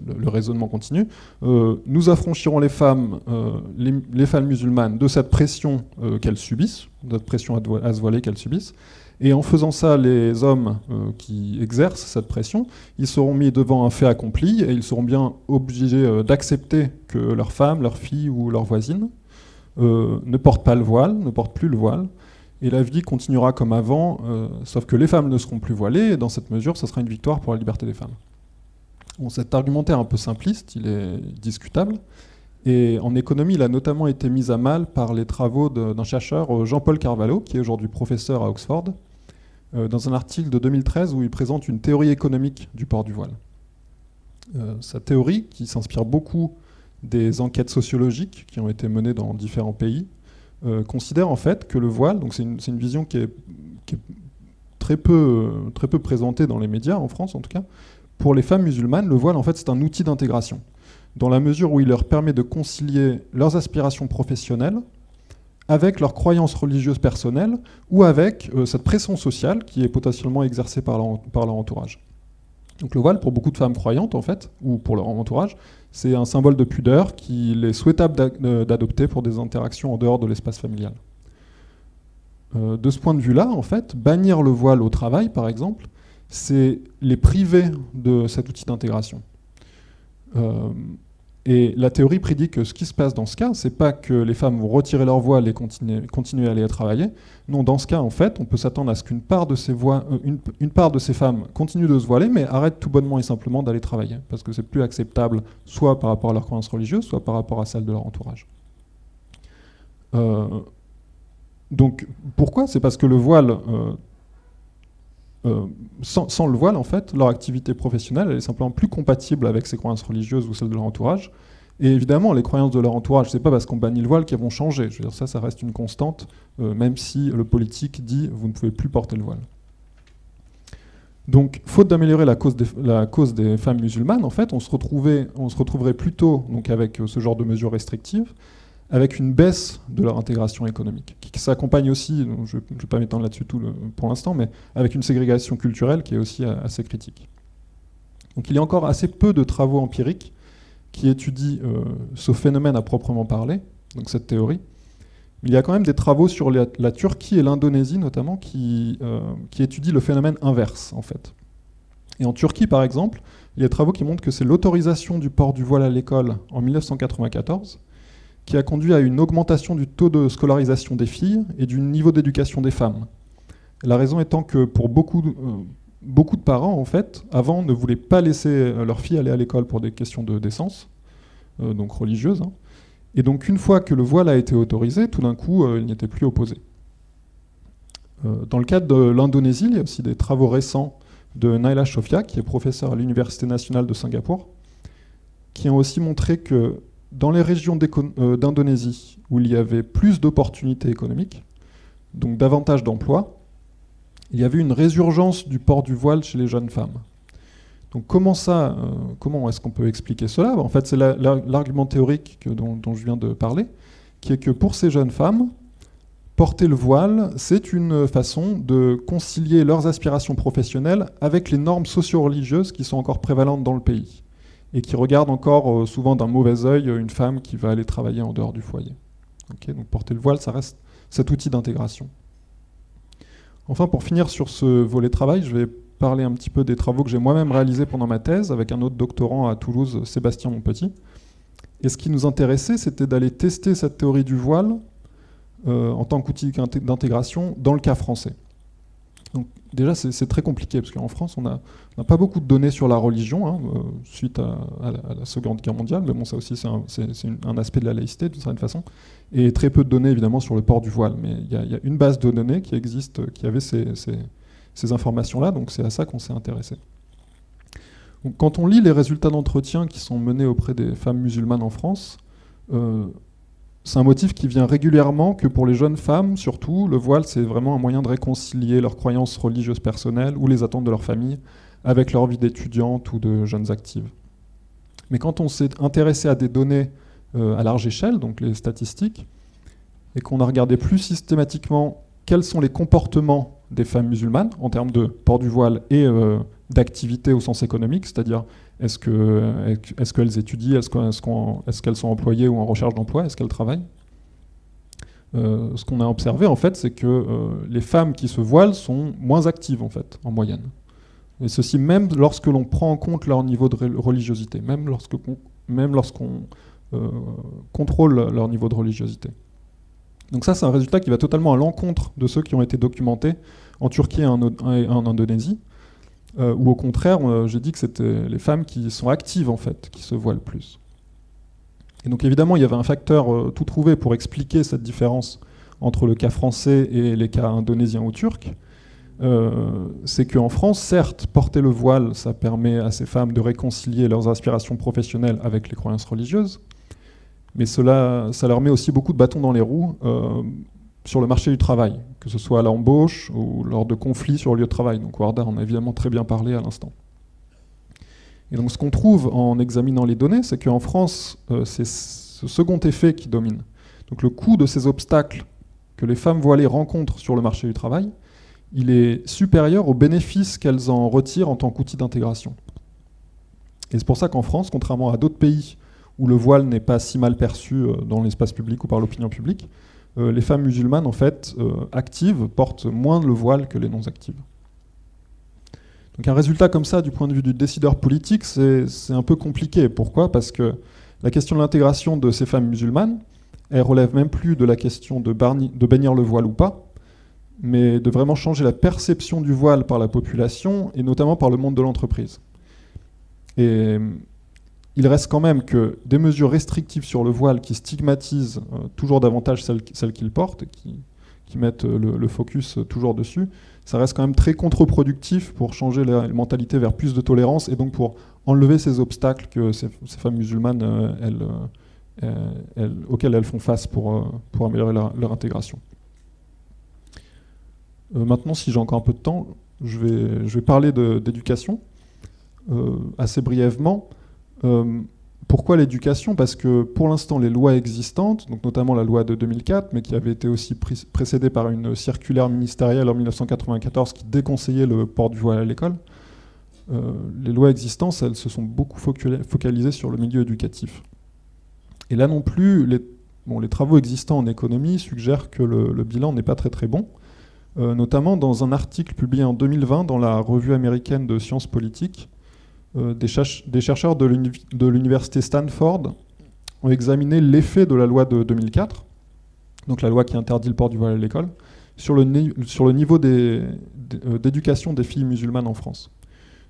le raisonnement continue, nous affranchirons les femmes musulmanes de cette pression qu'elles subissent, de cette pression à se voiler qu'elles subissent, et en faisant ça, les hommes qui exercent cette pression, ils seront mis devant un fait accompli, et ils seront bien obligés d'accepter que leurs femmes, leurs filles ou leurs voisines ne portent pas le voile, ne portent plus le voile, et la vie continuera comme avant, sauf que les femmes ne seront plus voilées, et dans cette mesure, ce sera une victoire pour la liberté des femmes. Bon, cet argumentaire un peu simpliste, il est discutable, Et en économie, il a notamment été mis à mal par les travaux d'un chercheur, Jean-Paul Carvalho, qui est aujourd'hui professeur à Oxford, dans un article de 2013 où il présente une théorie économique du port du voile. Sa théorie, qui s'inspire beaucoup des enquêtes sociologiques qui ont été menées dans différents pays, considère en fait que le voile, donc c'est une vision qui est très peu présentée dans les médias, en France en tout cas, pour les femmes musulmanes, le voile en fait c'est un outil d'intégration, dans la mesure où il leur permet de concilier leurs aspirations professionnelles avec leurs croyances religieuses personnelles ou avec cette pression sociale qui est potentiellement exercée par leur entourage. Donc le voile, pour beaucoup de femmes croyantes, en fait, ou pour leur entourage, c'est un symbole de pudeur qu'il est souhaitable d'adopter pour des interactions en dehors de l'espace familial. De ce point de vue-là, en fait, bannir le voile au travail, par exemple, c'est les priver de cet outil d'intégration. Et la théorie prédit que ce qui se passe dans ce cas, c'est pas que les femmes vont retirer leur voile et continuer à aller travailler. Non, dans ce cas, en fait, on peut s'attendre à ce qu'une part de une part de ces femmes continue de se voiler, mais arrête tout bonnement et simplement d'aller travailler, parce que c'est plus acceptable, soit par rapport à leurs croyances religieuses, soit par rapport à celles de leur entourage. Donc, pourquoi ? C'est parce que le voile, sans le voile, en fait, leur activité professionnelle, elle est simplement plus compatible avec ces croyances religieuses ou celles de leur entourage. Et évidemment, les croyances de leur entourage, c'est pas parce qu'on bannit le voile qu'elles vont changer. Je veux dire, ça reste une constante, même si le politique dit vous ne pouvez plus porter le voile. Donc, faute d'améliorer la cause des femmes musulmanes, en fait, on se retrouverait plutôt donc, avec ce genre de mesures restrictives, avec une baisse de leur intégration économique, qui s'accompagne aussi, je ne vais pas m'étendre là-dessus pour l'instant, mais avec une ségrégation culturelle qui est aussi assez critique. Donc il y a encore assez peu de travaux empiriques qui étudient ce phénomène à proprement parler, donc cette théorie. Mais il y a quand même des travaux sur la Turquie et l'Indonésie notamment qui étudient le phénomène inverse, en fait. Et en Turquie, par exemple, il y a des travaux qui montrent que c'est l'autorisation du port du voile à l'école en 1994 qui a conduit à une augmentation du taux de scolarisation des filles et du niveau d'éducation des femmes. La raison étant que pour beaucoup de parents, en fait, avant, ne voulaient pas laisser leurs filles aller à l'école pour des questions de décence, donc religieuses. Hein. Et donc, une fois que le voile a été autorisé, tout d'un coup, il n'y était plus opposé. Dans le cadre de l'Indonésie, il y a aussi des travaux récents de Naila Shofia, qui est professeure à l'Université nationale de Singapour, qui ont aussi montré que dans les régions d'Indonésie où il y avait plus d'opportunités économiques, donc davantage d'emplois, il y avait une résurgence du port du voile chez les jeunes femmes. Donc comment est-ce qu'on peut expliquer cela ? En fait, c'est l'argument théorique dont je viens de parler, qui est que pour ces jeunes femmes, porter le voile, c'est une façon de concilier leurs aspirations professionnelles avec les normes socio-religieuses qui sont encore prévalentes dans le pays et qui regardent encore souvent d'un mauvais œil une femme qui va aller travailler en dehors du foyer. Okay, donc porter le voile, ça reste cet outil d'intégration. Enfin, pour finir sur ce volet travail, je vais parler un petit peu des travaux que j'ai moi-même réalisés pendant ma thèse avec un autre doctorant à Toulouse, Sébastien Monpetit. Et ce qui nous intéressait, c'était d'aller tester cette théorie du voile en tant qu'outil d'intégration dans le cas français. Donc, déjà, c'est très compliqué, parce qu'en France, on n'a pas beaucoup de données sur la religion, hein, suite à la Seconde Guerre mondiale, mais bon, ça aussi, c'est un aspect de la laïcité, d'une certaine façon, et très peu de données, évidemment, sur le port du voile. Mais il y a une base de données qui existe, qui avait ces informations-là, donc c'est à ça qu'on s'est intéressé. Donc, quand on lit les résultats d'entretien qui sont menés auprès des femmes musulmanes en France, c'est un motif qui vient régulièrement, que pour les jeunes femmes, surtout, le voile, c'est vraiment un moyen de réconcilier leurs croyances religieuses personnelles ou les attentes de leur famille avec leur vie d'étudiante ou de jeunes actives. Mais quand on s'est intéressé à des données à large échelle, donc les statistiques, et qu'on a regardé plus systématiquement quels sont les comportements des femmes musulmanes en termes de port du voile et d'activité au sens économique, c'est-à-dire est-ce qu'elles étudient, est-ce qu'elles sont employées ou en recherche d'emploi, est-ce qu'elles travaillent ? Ce qu'on a observé, en fait, c'est que les femmes qui se voilent sont moins actives, en fait, en moyenne. Et ceci même lorsque l'on prend en compte leur niveau de religiosité, même lorsqu'on contrôle leur niveau de religiosité. Donc ça, c'est un résultat qui va totalement à l'encontre de ceux qui ont été documentés en Turquie et en Indonésie, où au contraire, j'ai dit que c'était les femmes qui sont actives, en fait, qui se voilent plus. Et donc évidemment, il y avait un facteur tout trouvé pour expliquer cette différence entre le cas français et les cas indonésiens ou turcs. C'est qu'en France, certes, porter le voile, ça permet à ces femmes de réconcilier leurs aspirations professionnelles avec les croyances religieuses, mais ça leur met aussi beaucoup de bâtons dans les roues sur le marché du travail, que ce soit à l'embauche ou lors de conflits sur le lieu de travail. Donc Warda en a évidemment très bien parlé à l'instant. Et donc ce qu'on trouve en examinant les données, c'est qu'en France, c'est ce second effet qui domine. Donc le coût de ces obstacles que les femmes voilées rencontrent sur le marché du travail, il est supérieur aux bénéfices qu'elles en retirent en tant qu'outil d'intégration. Et c'est pour ça qu'en France, contrairement à d'autres pays où le voile n'est pas si mal perçu dans l'espace public ou par l'opinion publique, les femmes musulmanes, en fait, actives, portent moins le voile que les non-actives. Donc un résultat comme ça, du point de vue du décideur politique, c'est un peu compliqué. Pourquoi ? Parce que la question de l'intégration de ces femmes musulmanes, elle relève même plus de la question de bannir le voile ou pas, mais de vraiment changer la perception du voile par la population, et notamment par le monde de l'entreprise. Et il reste quand même que des mesures restrictives sur le voile qui stigmatisent toujours davantage celles qu'il porte, qui mettent le focus toujours dessus, ça reste quand même très contre-productif pour changer la mentalité vers plus de tolérance, et donc pour enlever ces obstacles que ces femmes musulmanes, auxquels elles font face pour améliorer leur intégration. Maintenant, si j'ai encore un peu de temps, je vais parler d'éducation assez brièvement. Pourquoi l'éducation ? Parce que pour l'instant, les lois existantes, donc notamment la loi de 2004, mais qui avait été aussi précédée par une circulaire ministérielle en 1994 qui déconseillait le port du voile à l'école, les lois existantes, elles se sont beaucoup focalisées sur le milieu éducatif. Et là non plus, les travaux existants en économie suggèrent que le bilan n'est pas très très bon. Notamment dans un article publié en 2020 dans la revue américaine de sciences politiques, des chercheurs de l'université Stanford ont examiné l'effet de la loi de 2004, donc la loi qui interdit le port du voile à l'école, sur le niveau d'éducation des filles musulmanes en France.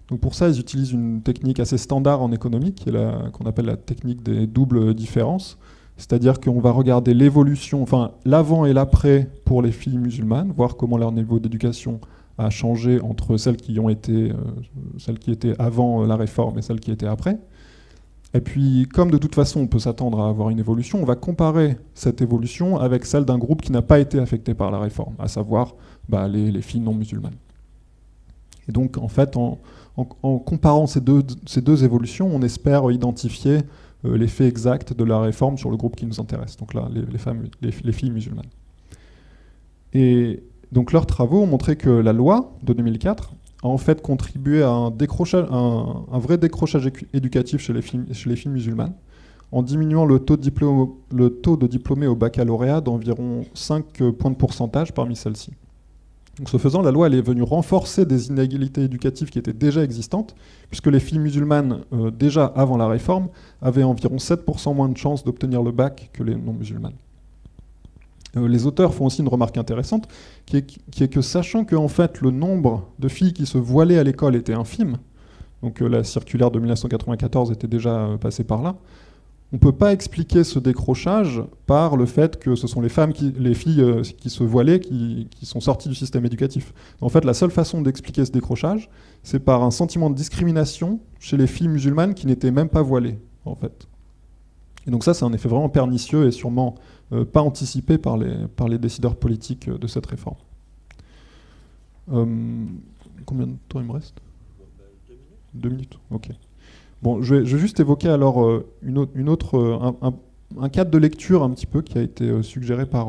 Donc pour ça, ils utilisent une technique assez standard en économie, qu'on appelle la technique des doubles différences. C'est-à-dire qu'on va regarder l'évolution, enfin l'avant et l'après pour les filles musulmanes, voir comment leur niveau d'éducation a changé entre celles qui étaient avant la réforme et celles qui étaient après. Et puis, comme de toute façon on peut s'attendre à avoir une évolution, on va comparer cette évolution avec celle d'un groupe qui n'a pas été affecté par la réforme, à savoir les filles non musulmanes. Et donc, en fait, en comparant ces deux évolutions, on espère identifier l'effet exact de la réforme sur le groupe qui nous intéresse, donc là, les filles musulmanes. Et donc leurs travaux ont montré que la loi de 2004 a en fait contribué à un vrai décrochage éducatif chez les filles musulmanes, en diminuant le taux de diplômés au baccalauréat d'environ 5 points de pourcentage parmi celles-ci. Donc, ce faisant, la loi elle est venue renforcer des inégalités éducatives qui étaient déjà existantes, puisque les filles musulmanes, déjà avant la réforme, avaient environ 7% moins de chances d'obtenir le bac que les non-musulmanes. Les auteurs font aussi une remarque intéressante, qui est que sachant que en fait, le nombre de filles qui se voilaient à l'école était infime, donc la circulaire de 1994 était déjà passée par là, on ne peut pas expliquer ce décrochage par le fait que ce sont les filles qui se voilaient qui sont sorties du système éducatif. En fait, la seule façon d'expliquer ce décrochage, c'est par un sentiment de discrimination chez les filles musulmanes qui n'étaient même pas voilées, en fait. Et donc ça, c'est un effet vraiment pernicieux et sûrement pas anticipé par les décideurs politiques de cette réforme. Combien de temps il me reste ? 2 minutes. Ok. Bon, je vais juste évoquer alors un cadre de lecture un petit peu qui a été suggéré par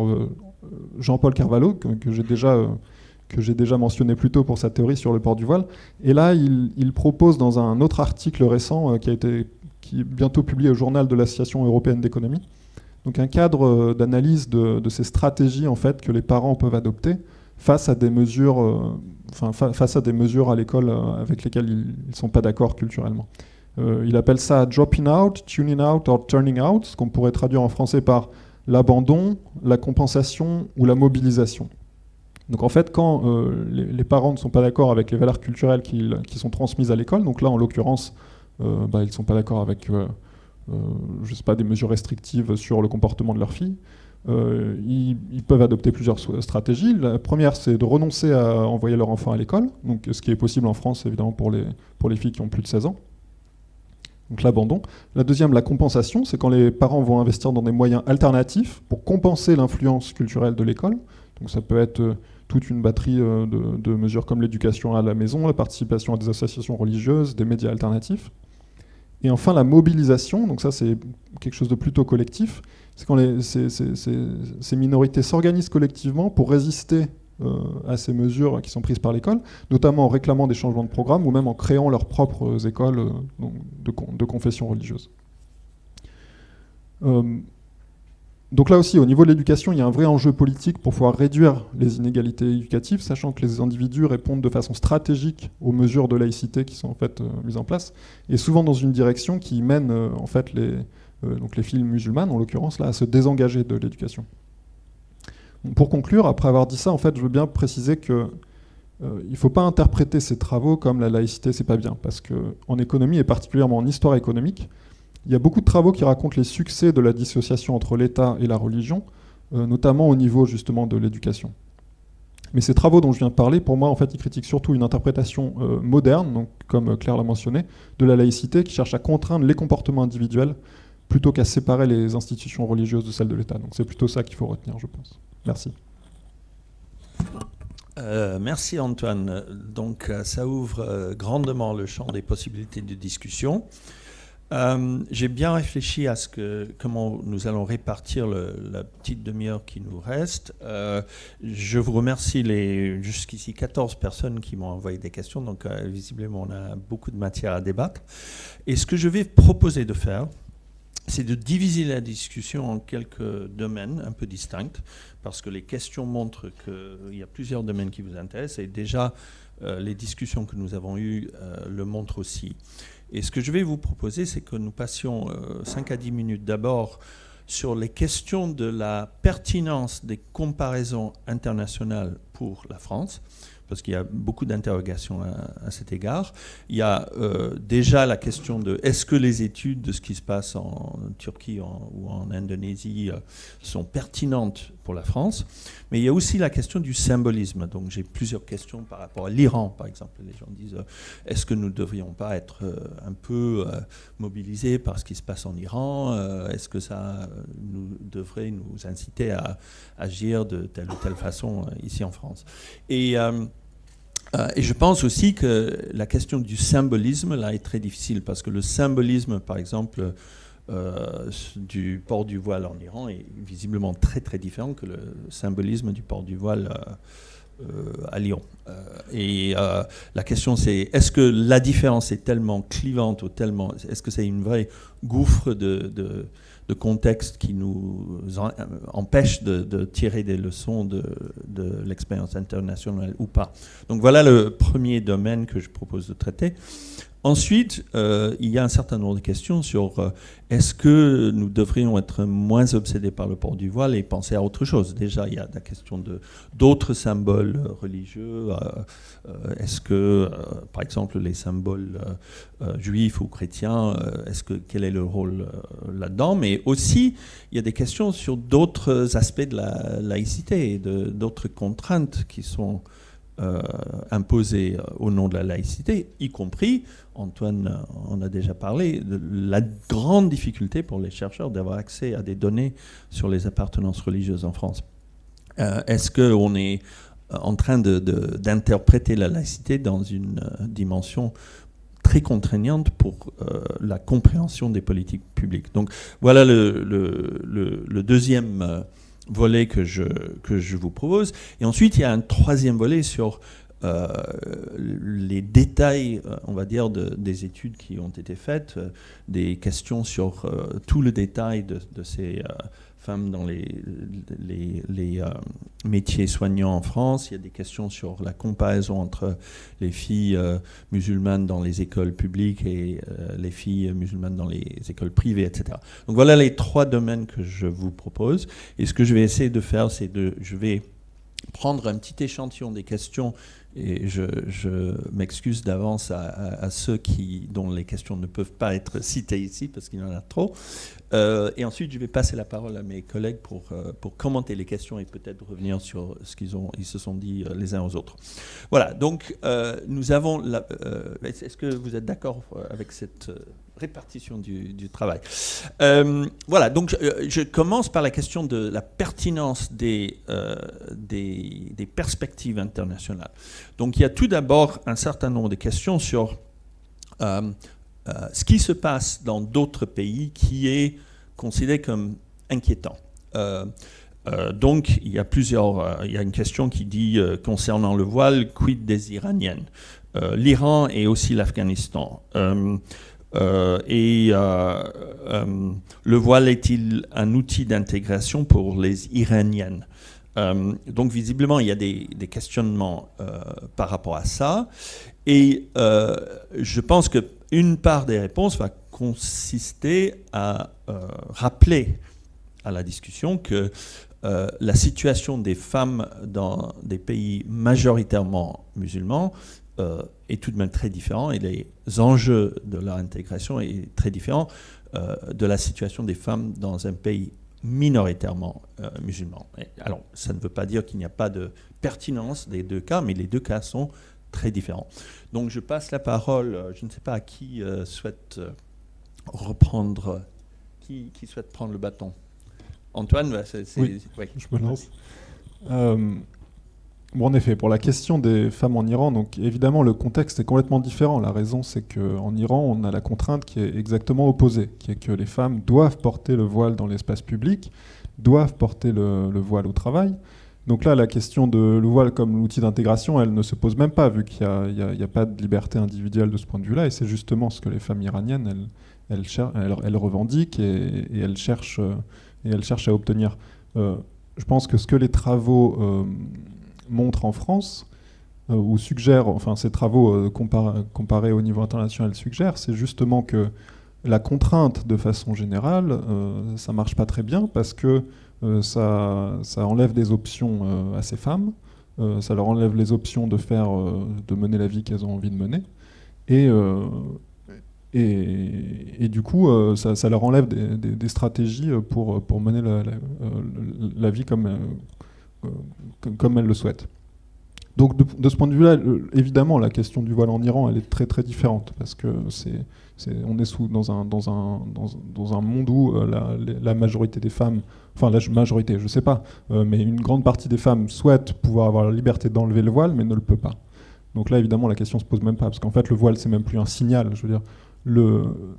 Jean-Paul Carvalho, que j'ai déjà mentionné plus tôt pour sa théorie sur le port du voile. Et là, il propose dans un autre article récent qui est bientôt publié au journal de l'Association européenne d'économie, donc un cadre d'analyse de ces stratégies en fait, que les parents peuvent adopter face à des mesures, face à des mesures à l'école avec lesquelles ils ne sont pas d'accord culturellement. Il appelle ça dropping out, tuning out or turning out, ce qu'on pourrait traduire en français par l'abandon, la compensation ou la mobilisation. Donc en fait, quand les parents ne sont pas d'accord avec les valeurs culturelles qui sont transmises à l'école, donc là en l'occurrence, ils ne sont pas d'accord avec je sais pas, des mesures restrictives sur le comportement de leurs filles. Ils peuvent adopter plusieurs stratégies. La première, c'est de renoncer à envoyer leur enfant à l'école, donc ce qui est possible en France, évidemment, pour les filles qui ont plus de 16 ans. Donc l'abandon. La deuxième, la compensation, c'est quand les parents vont investir dans des moyens alternatifs pour compenser l'influence culturelle de l'école. Donc ça peut être toute une batterie de mesures comme l'éducation à la maison, la participation à des associations religieuses, des médias alternatifs. Et enfin, la mobilisation, donc ça c'est quelque chose de plutôt collectif, c'est quand ces minorités s'organisent collectivement pour résister à ces mesures qui sont prises par l'école, notamment en réclamant des changements de programme ou même en créant leurs propres écoles de confession religieuse. Donc là aussi, au niveau de l'éducation, il y a un vrai enjeu politique pour pouvoir réduire les inégalités éducatives, sachant que les individus répondent de façon stratégique aux mesures de laïcité qui sont en fait mises en place, et souvent dans une direction qui mène en fait les filles musulmanes, en l'occurrence, là, à se désengager de l'éducation. Pour conclure, après avoir dit ça, en fait, je veux bien préciser que il ne faut pas interpréter ces travaux comme la laïcité, c'est pas bien, parce qu'en économie, et particulièrement en histoire économique, il y a beaucoup de travaux qui racontent les succès de la dissociation entre l'État et la religion, notamment au niveau justement de l'éducation. Mais ces travaux dont je viens de parler, pour moi, en fait, ils critiquent surtout une interprétation moderne, donc, comme Claire l'a mentionné, de la laïcité, qui cherche à contraindre les comportements individuels plutôt qu'à séparer les institutions religieuses de celles de l'État. Donc c'est plutôt ça qu'il faut retenir, je pense. Merci. Merci Antoine. Donc ça ouvre grandement le champ des possibilités de discussion. J'ai bien réfléchi à comment nous allons répartir la petite demi-heure qui nous reste. Je vous remercie jusqu'ici 14 personnes qui m'ont envoyé des questions, donc visiblement on a beaucoup de matière à débattre. Et ce que je vais proposer de faire, c'est de diviser la discussion en quelques domaines un peu distincts, parce que les questions montrent qu'il y a plusieurs domaines qui vous intéressent, et déjà les discussions que nous avons eues le montrent aussi. Et ce que je vais vous proposer, c'est que nous passions 5 à 10 minutes d'abord sur les questions de la pertinence des comparaisons internationales pour la France, parce qu'il y a beaucoup d'interrogations à cet égard. Il y a déjà la question de est-ce que les études de ce qui se passe en Turquie ou en Indonésie sont pertinentes pour la France, mais il y a aussi la question du symbolisme. Donc j'ai plusieurs questions par rapport à l'Iran, par exemple. Les gens disent est-ce que nous ne devrions pas être un peu mobilisés par ce qui se passe en Iran? Est-ce que ça devrait nous inciter à agir de telle ou telle façon ici en France? Et je pense aussi que la question du symbolisme là est très difficile, parce que le symbolisme, par exemple, du port du voile en Iran est visiblement très très différent que le symbolisme du port du voile à Lyon. La question c'est, est-ce que la différence est tellement clivante, ou est-ce que c'est une vraie gouffre de contexte qui nous empêche de tirer des leçons de l'expérience internationale ou pas. Donc voilà le premier domaine que je propose de traiter. Ensuite, il y a un certain nombre de questions sur est-ce que nous devrions être moins obsédés par le port du voile et penser à autre chose. Déjà, il y a la question d'autres symboles religieux. Est-ce que, par exemple, les symboles juifs ou chrétiens, quel est le rôle là-dedans? Mais aussi, il y a des questions sur d'autres aspects de la laïcité et d'autres contraintes qui sont imposées au nom de la laïcité, y compris, Antoine en a déjà parlé, de la grande difficulté pour les chercheurs d'avoir accès à des données sur les appartenances religieuses en France. Est-ce qu'on est en train d'interpréter la laïcité dans une dimension très contraignante pour la compréhension des politiques publiques? Donc voilà le deuxième volet que je vous propose. Et ensuite, il y a un troisième volet sur les détails, on va dire, des études qui ont été faites, des questions sur tout le détail de ces femmes dans les métiers soignants en France. Il y a des questions sur la comparaison entre les filles musulmanes dans les écoles publiques et les filles musulmanes dans les écoles privées, etc. Donc voilà les trois domaines que je vous propose. Et ce que je vais essayer de faire, c'est je vais prendre un petit échantillon des questions, et je m'excuse d'avance à ceux dont les questions ne peuvent pas être citées ici, parce qu'il y en a trop. Et ensuite, je vais passer la parole à mes collègues pour commenter les questions et peut-être revenir sur ce ils se sont dit les uns aux autres. Voilà, donc nous avons... Est-ce que vous êtes d'accord avec cette répartition du travail? Voilà, donc je commence par la question de la pertinence des perspectives internationales. Donc il y a tout d'abord un certain nombre de questions sur ce qui se passe dans d'autres pays qui est considéré comme inquiétant. Donc il y a une question qui dit concernant le voile, quid des Iraniennes? L'Iran et aussi l'Afghanistan. Le voile est-il un outil d'intégration pour les Iraniennes? Donc visiblement, il y a des questionnements par rapport à ça. Et je pense qu'une part des réponses va consister à rappeler à la discussion que la situation des femmes dans des pays majoritairement musulmans est tout de même très différent, et les enjeux de leur intégration est très différent de la situation des femmes dans un pays minoritairement musulman. Alors, ça ne veut pas dire qu'il n'y a pas de pertinence des deux cas, mais les deux cas sont très différents. Donc, je passe la parole, je ne sais pas à qui souhaite reprendre, qui souhaite prendre le bâton. Antoine, oui, je me lance. Bon, en effet, pour la question des femmes en Iran, donc évidemment le contexte est complètement différent. La raison, c'est qu'en Iran, on a la contrainte qui est exactement opposée, qui est que les femmes doivent porter le voile dans l'espace public, doivent porter le voile au travail. Donc là, la question de le voile comme outil d'intégration, elle ne se pose même pas, vu qu'il n'y a pas de liberté individuelle de ce point de vue-là, et c'est justement ce que les femmes iraniennes, elles revendiquent et elles cherchent à obtenir. Je pense que ce que les travaux montrent en France, ou suggèrent, enfin ces travaux comparés au niveau international suggèrent, c'est justement que la contrainte de façon générale, ça marche pas très bien parce que ça enlève des options à ces femmes, ça leur enlève les options de mener la vie qu'elles ont envie de mener, et du coup ça leur enlève des stratégies pour mener la vie comme elles le souhaitent. Donc de ce point de vue-là, évidemment, la question du voile en Iran, elle est très très différente, parce que on est dans un monde où la majorité des femmes, enfin la majorité, je ne sais pas, mais une grande partie des femmes souhaitent pouvoir avoir la liberté d'enlever le voile, mais ne le peut pas. Donc là, évidemment, la question ne se pose même pas, parce qu'en fait, le voile, c'est même plus un signal. Je veux dire,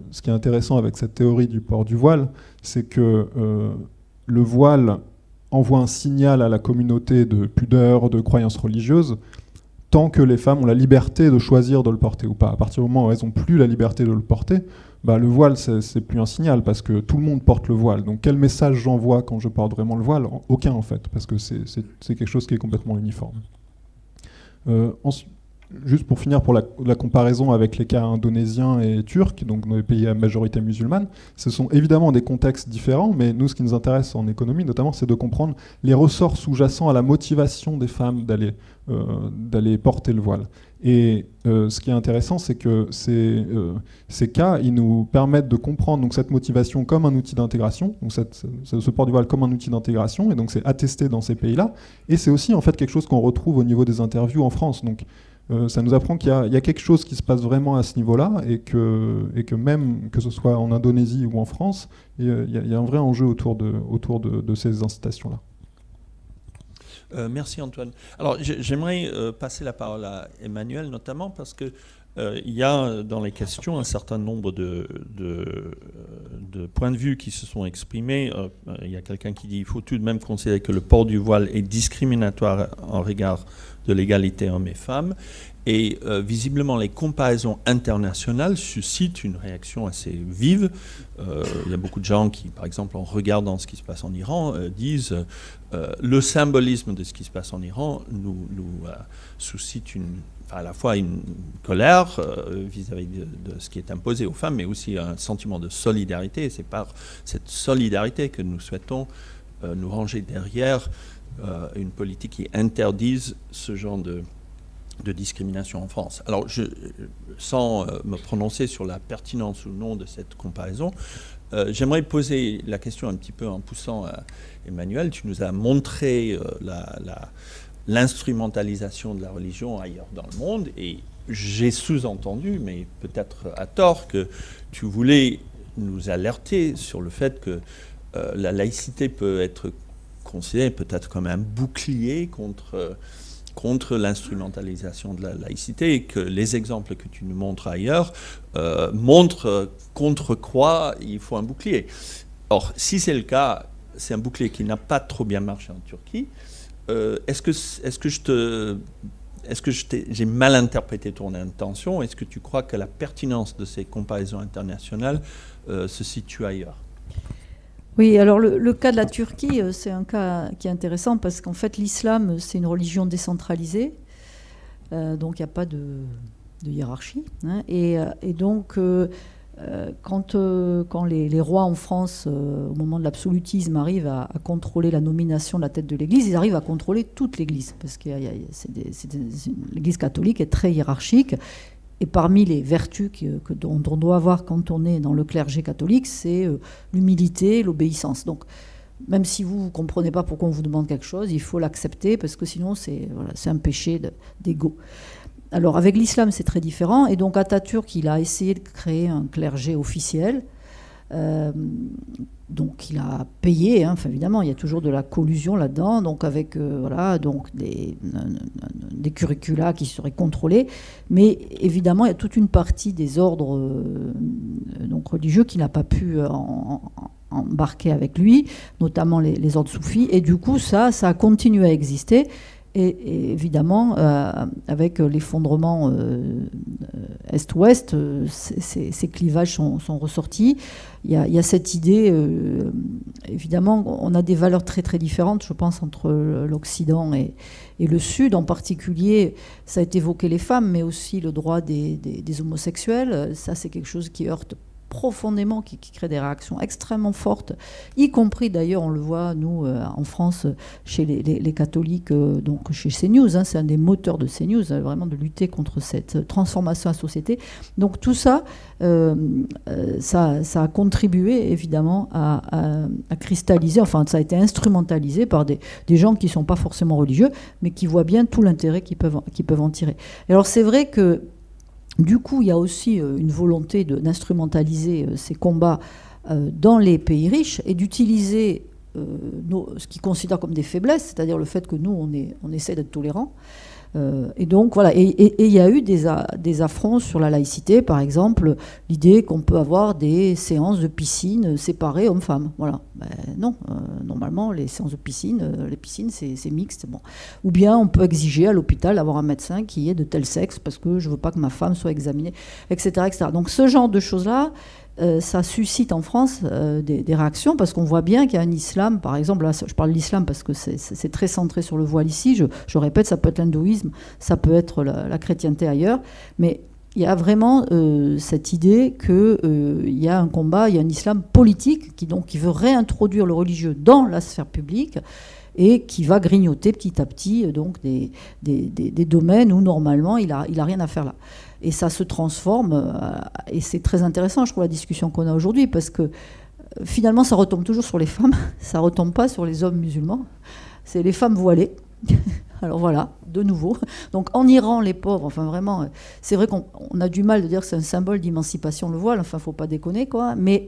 ce qui est intéressant avec cette théorie du port du voile, c'est que le voile envoie un signal à la communauté de pudeur, de croyances religieuses, tant que les femmes ont la liberté de choisir de le porter ou pas. À partir du moment où elles n'ont plus la liberté de le porter, le voile, c'est plus un signal, parce que tout le monde porte le voile. Donc quel message j'envoie quand je porte vraiment le voile? Aucun, en fait, parce que c'est quelque chose qui est complètement uniforme. Juste pour finir, pour la comparaison avec les cas indonésiens et turcs, donc dans les pays à majorité musulmane, ce sont évidemment des contextes différents, mais nous, ce qui nous intéresse en économie, notamment, c'est de comprendre les ressorts sous-jacents à la motivation des femmes d'aller porter le voile. Et ce qui est intéressant, c'est que ces cas, ils nous permettent de comprendre donc, cette motivation comme un outil d'intégration, donc ce port du voile comme un outil d'intégration, et donc c'est attesté dans ces pays-là, et c'est aussi en fait quelque chose qu'on retrouve au niveau des interviews en France. Donc, ça nous apprend qu'il y a quelque chose qui se passe vraiment à ce niveau-là, et que même que ce soit en Indonésie ou en France, il y a un vrai enjeu autour de ces incitations-là. Merci Antoine. Alors j'aimerais passer la parole à Emmanuel notamment parce que il y a dans les questions un certain nombre de points de vue qui se sont exprimés. Il y a quelqu'un qui dit qu'il faut tout de même considérer que le port du voile est discriminatoire en regard de l'égalité hommes et femmes. Et visiblement, les comparaisons internationales suscitent une réaction assez vive. Il y a beaucoup de gens qui, par exemple, en regardant ce qui se passe en Iran, disent le symbolisme de ce qui se passe en Iran nous suscite à la fois une colère vis-à-vis de ce qui est imposé aux femmes, mais aussi un sentiment de solidarité. Et c'est par cette solidarité que nous souhaitons nous ranger derrière une politique qui interdise ce genre de discrimination en France. Alors, sans me prononcer sur la pertinence ou non de cette comparaison, j'aimerais poser la question un petit peu en poussant à Emmanuel. Tu nous as montré l'instrumentalisation de la religion ailleurs dans le monde, et j'ai sous-entendu, mais peut-être à tort, que tu voulais nous alerter sur le fait que la laïcité peut être considérée peut-être comme un bouclier contre l'instrumentalisation de la laïcité, et que les exemples que tu nous montres ailleurs montrent contre quoi il faut un bouclier. Or, si c'est le cas, c'est un bouclier qui n'a pas trop bien marché en Turquie. Est-ce que j'ai mal interprété ton intention? Est-ce que tu crois que la pertinence de ces comparaisons internationales se situe ailleurs? Oui, alors le cas de la Turquie, c'est un cas qui est intéressant parce qu'en fait l'islam, c'est une religion décentralisée, donc il n'y a pas de hiérarchie, hein, et donc quand les rois en France, au moment de l'absolutisme, arrivent à contrôler la nomination de la tête de l'Église, ils arrivent à contrôler toute l'Église, parce que l'Église catholique est très hiérarchique. Et parmi les vertus dont on doit avoir quand on est dans le clergé catholique, c'est l'humilité, l'obéissance. Donc, même si vous ne comprenez pas pourquoi on vous demande quelque chose, il faut l'accepter, parce que sinon, c'est un péché d'ego. Alors, avec l'islam, c'est très différent. Et donc, Atatürk, il a essayé de créer un clergé officiel. Donc, il a payé, hein, enfin, évidemment, il y a toujours de la collusion là-dedans, donc avec donc des curricula qui seraient contrôlés. Mais évidemment, il y a toute une partie des ordres donc religieux qui n'a pas pu embarquer avec lui, notamment les ordres soufis. Et du coup, ça a continué à exister. Et évidemment, avec l'effondrement Est-Ouest, ces clivages sont ressortis. Il y a cette idée, évidemment, on a des valeurs très très différentes, je pense, entre l'Occident et le Sud. En particulier, ça a été évoqué les femmes, mais aussi le droit des homosexuels. Ça, c'est quelque chose qui heurte profondément, qui crée des réactions extrêmement fortes, y compris d'ailleurs, on le voit, nous, en France, chez les catholiques, donc chez CNews, hein, c'est un des moteurs de CNews, vraiment de lutter contre cette transformation de la société. Donc tout ça, ça a contribué évidemment à cristalliser, enfin ça a été instrumentalisé par des gens qui ne sont pas forcément religieux, mais qui voient bien tout l'intérêt qu'ils peuvent en tirer. Et alors c'est vrai que du coup, il y a aussi une volonté d'instrumentaliser ces combats dans les pays riches et d'utiliser ce qu'ils considèrent comme des faiblesses, c'est-à-dire le fait que nous, on essaie d'être tolérants. Et donc, voilà. Et il y a eu des affronts sur la laïcité, par exemple, l'idée qu'on peut avoir des séances de piscine séparées hommes-femmes. Voilà. Ben, non, normalement, les séances de piscine, les piscines, c'est mixte. Bon. Ou bien on peut exiger à l'hôpital d'avoir un médecin qui est de tel sexe parce que je ne veux pas que ma femme soit examinée, etc., etc. Donc, ce genre de choses-là, ça suscite en France des réactions parce qu'on voit bien qu'il y a un islam, par exemple, là je parle de l'islam parce que c'est très centré sur le voile ici, je répète, ça peut être l'hindouisme, ça peut être la chrétienté ailleurs, mais il y a vraiment cette idée qu'il y a un combat, il y a un islam politique qui veut réintroduire le religieux dans la sphère publique et qui va grignoter petit à petit donc des domaines où normalement il a rien à faire là. Et ça se transforme, et c'est très intéressant, je trouve, la discussion qu'on a aujourd'hui, parce que finalement, ça retombe toujours sur les femmes, ça ne retombe pas sur les hommes musulmans, c'est les femmes voilées. Alors voilà, de nouveau. Donc en Iran, les pauvres, enfin vraiment, c'est vrai qu'on a du mal de dire que c'est un symbole d'émancipation, le voile, enfin, il ne faut pas déconner, quoi, mais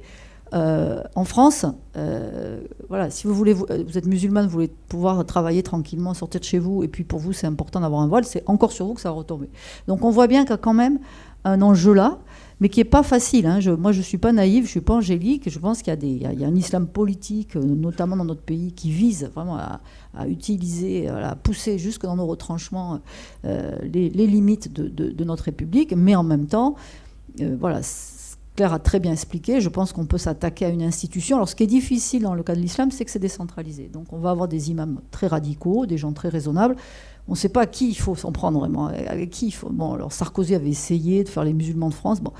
en France, voilà, si vous êtes musulmane, vous voulez pouvoir travailler tranquillement, sortir de chez vous, et puis pour vous c'est important d'avoir un voile, c'est encore sur vous que ça va retomber. Donc on voit bien qu'il y a quand même un enjeu là, mais qui n'est pas facile. Hein. Moi je ne suis pas naïve, je ne suis pas angélique, je pense qu'il y a un islam politique, notamment dans notre pays, qui vise vraiment à utiliser, à pousser jusque dans nos retranchements les limites de notre République, mais en même temps, voilà, Claire a très bien expliqué, je pense qu'on peut s'attaquer à une institution. Alors ce qui est difficile dans le cas de l'islam, c'est que c'est décentralisé. Donc on va avoir des imams très radicaux, des gens très raisonnables. On ne sait pas à qui il faut s'en prendre vraiment, avec qui il faut. Bon, alors Sarkozy avait essayé de faire les musulmans de France. Bon,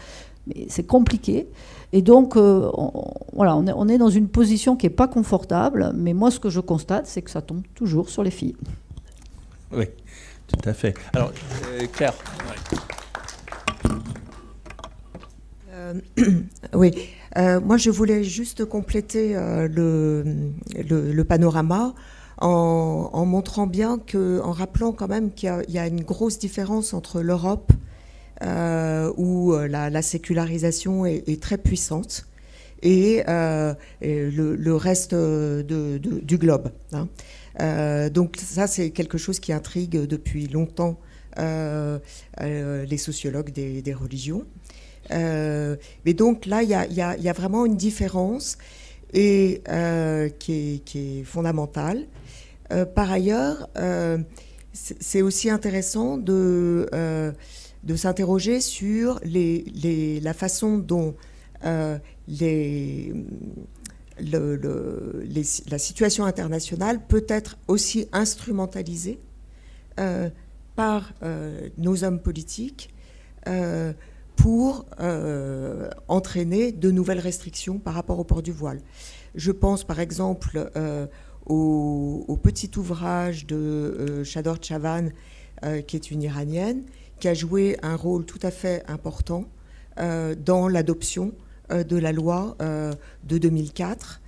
Mais c'est compliqué. Et donc, voilà, on est dans une position qui n'est pas confortable. Mais moi, ce que je constate, c'est que ça tombe toujours sur les filles. Oui, tout à fait. Alors, Claire. Oui, moi je voulais juste compléter le panorama en montrant bien en rappelant quand même qu'il y a une grosse différence entre l'Europe où la sécularisation est très puissante et le reste du globe. Hein. Donc ça c'est quelque chose qui intrigue depuis longtemps les sociologues des religions. Mais donc là, il y a vraiment une différence et, qui est fondamentale. Par ailleurs, c'est aussi intéressant de s'interroger sur la façon dont la situation internationale peut être aussi instrumentalisée par nos hommes politiques pour entraîner de nouvelles restrictions par rapport au port du voile. Je pense par exemple au petit ouvrage de Chador Chavan, qui est une Iranienne, qui a joué un rôle tout à fait important dans l'adoption de la loi de 2004,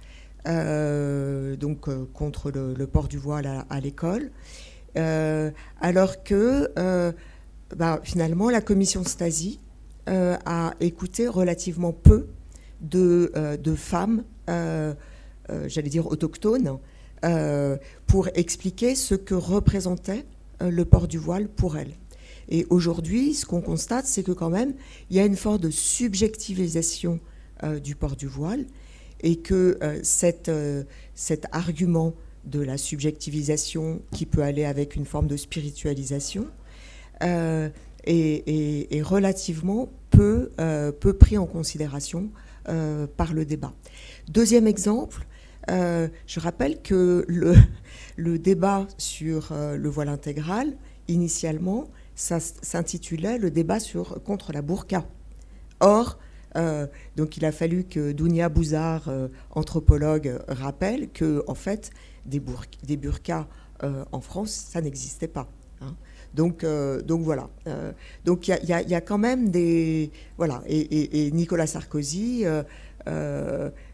donc contre le port du voile à l'école, alors que finalement la commission Stasi a écouté relativement peu de femmes, j'allais dire autochtones, pour expliquer ce que représentait le port du voile pour elles. Et aujourd'hui, ce qu'on constate, c'est que quand même, il y a une forme de subjectivisation du port du voile et que cet argument de la subjectivisation qui peut aller avec une forme de spiritualisation est relativement peu pris en considération par le débat. Deuxième exemple, je rappelle que le débat sur le voile intégral, initialement, ça s'intitulait le débat contre la burqa. Or, donc il a fallu que Dounia Bouzard, anthropologue, rappelle que en fait, des burqas en France, ça n'existait pas. Hein. Donc voilà. Donc il y a quand même des... Voilà. Et Nicolas Sarkozy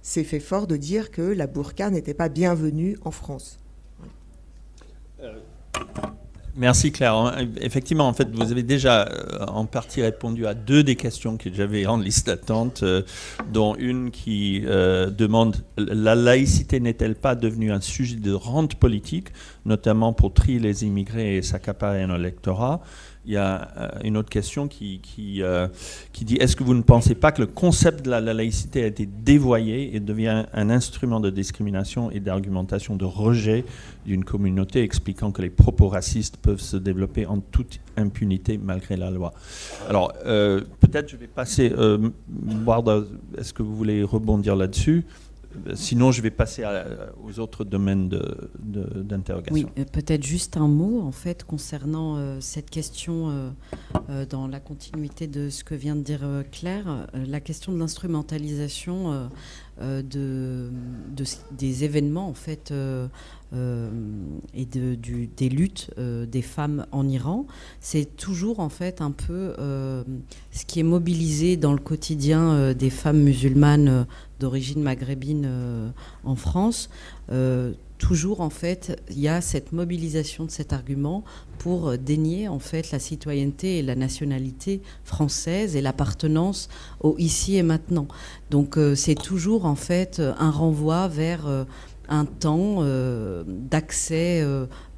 s'est fait fort de dire que la burqa n'était pas bienvenue en France. Merci Claire. Effectivement, en fait, vous avez déjà en partie répondu à deux des questions que j'avais en liste d'attente, dont une qui demande la laïcité n'est-elle pas devenue un sujet de rente politique, notamment pour trier les immigrés et s'accaparer un électorat. Il y a une autre question qui dit est-ce que vous ne pensez pas que le concept de la laïcité a été dévoyé et devient un instrument de discrimination et d'argumentation de rejet d'une communauté, expliquant que les propos racistes peuvent se développer en toute impunité malgré la loi. Alors, peut-être je vais passer... Warda, est-ce que vous voulez rebondir là-dessus ? Sinon, je vais passer aux autres domaines d'interrogation. Oui, peut-être juste un mot, en fait, concernant cette question, dans la continuité de ce que vient de dire Claire, la question de l'instrumentalisation des événements, en fait, et des luttes des femmes en Iran. C'est toujours, en fait, un peu ce qui est mobilisé dans le quotidien des femmes musulmanes d'origine maghrébine en France. Toujours, en fait, il y a cette mobilisation de cet argument pour dénier, en fait, la citoyenneté et la nationalité française et l'appartenance au ici et maintenant. Donc, c'est toujours, en fait, un renvoi vers un temps d'accès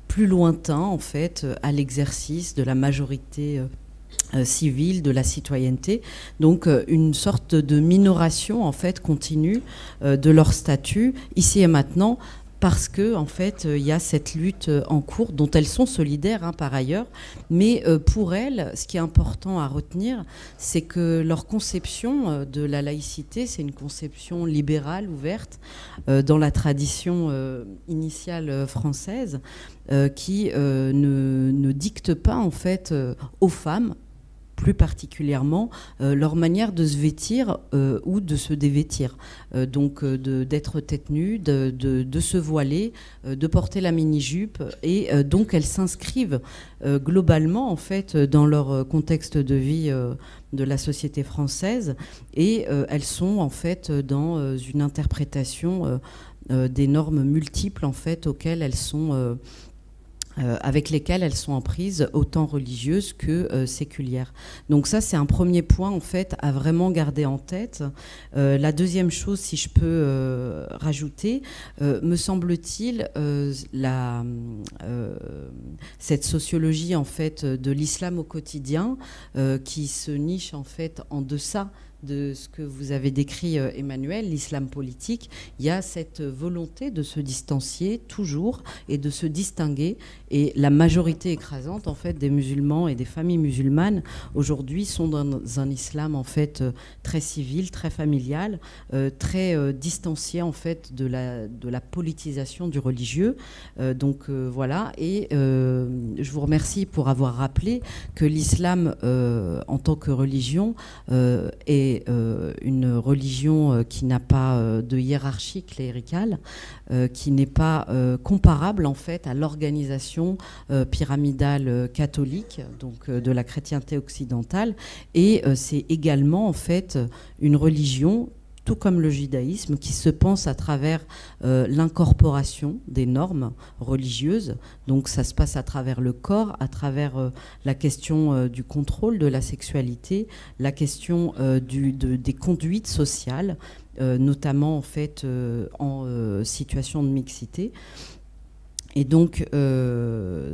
plus lointain, en fait, à l'exercice de la majorité civile, de la citoyenneté, donc une sorte de minoration en fait continue de leur statut ici et maintenant, parce que en fait il y a cette lutte en cours dont elles sont solidaires par ailleurs, mais pour elles, ce qui est important à retenir, c'est que leur conception de la laïcité, c'est une conception libérale, ouverte, dans la tradition initiale française, qui ne dicte pas en fait aux femmes plus particulièrement leur manière de se vêtir ou de se dévêtir. Donc d'être tête nue, de se voiler, de porter la mini-jupe. Et donc elles s'inscrivent globalement en fait dans leur contexte de vie de la société française. Et elles sont en fait dans une interprétation des normes multiples en fait auxquelles elles sont... avec lesquelles elles sont en prise, autant religieuses que séculières. Donc ça, c'est un premier point, en fait, à vraiment garder en tête. La deuxième chose, si je peux rajouter, me semble-t-il, cette sociologie, en fait, de l'islam au quotidien, qui se niche, en fait, en deçà de ce que vous avez décrit, Emmanuel, l'islam politique, il y a cette volonté de se distancier toujours et de se distinguer. Et la majorité écrasante, en fait, des musulmans et des familles musulmanes aujourd'hui sont dans un islam, en fait, très civil, très familial, très distancié, en fait, de la politisation du religieux. Donc voilà. Et je vous remercie pour avoir rappelé que l'islam, en tant que religion, est une religion qui n'a pas de hiérarchie cléricale, qui n'est pas comparable en fait à l'organisation pyramidale catholique, donc de la chrétienté occidentale, et c'est également en fait une religion, tout comme le judaïsme, qui se pense à travers l'incorporation des normes religieuses. Donc ça se passe à travers le corps, à travers la question du contrôle de la sexualité, la question des conduites sociales, notamment en fait en situation de mixité. Et donc,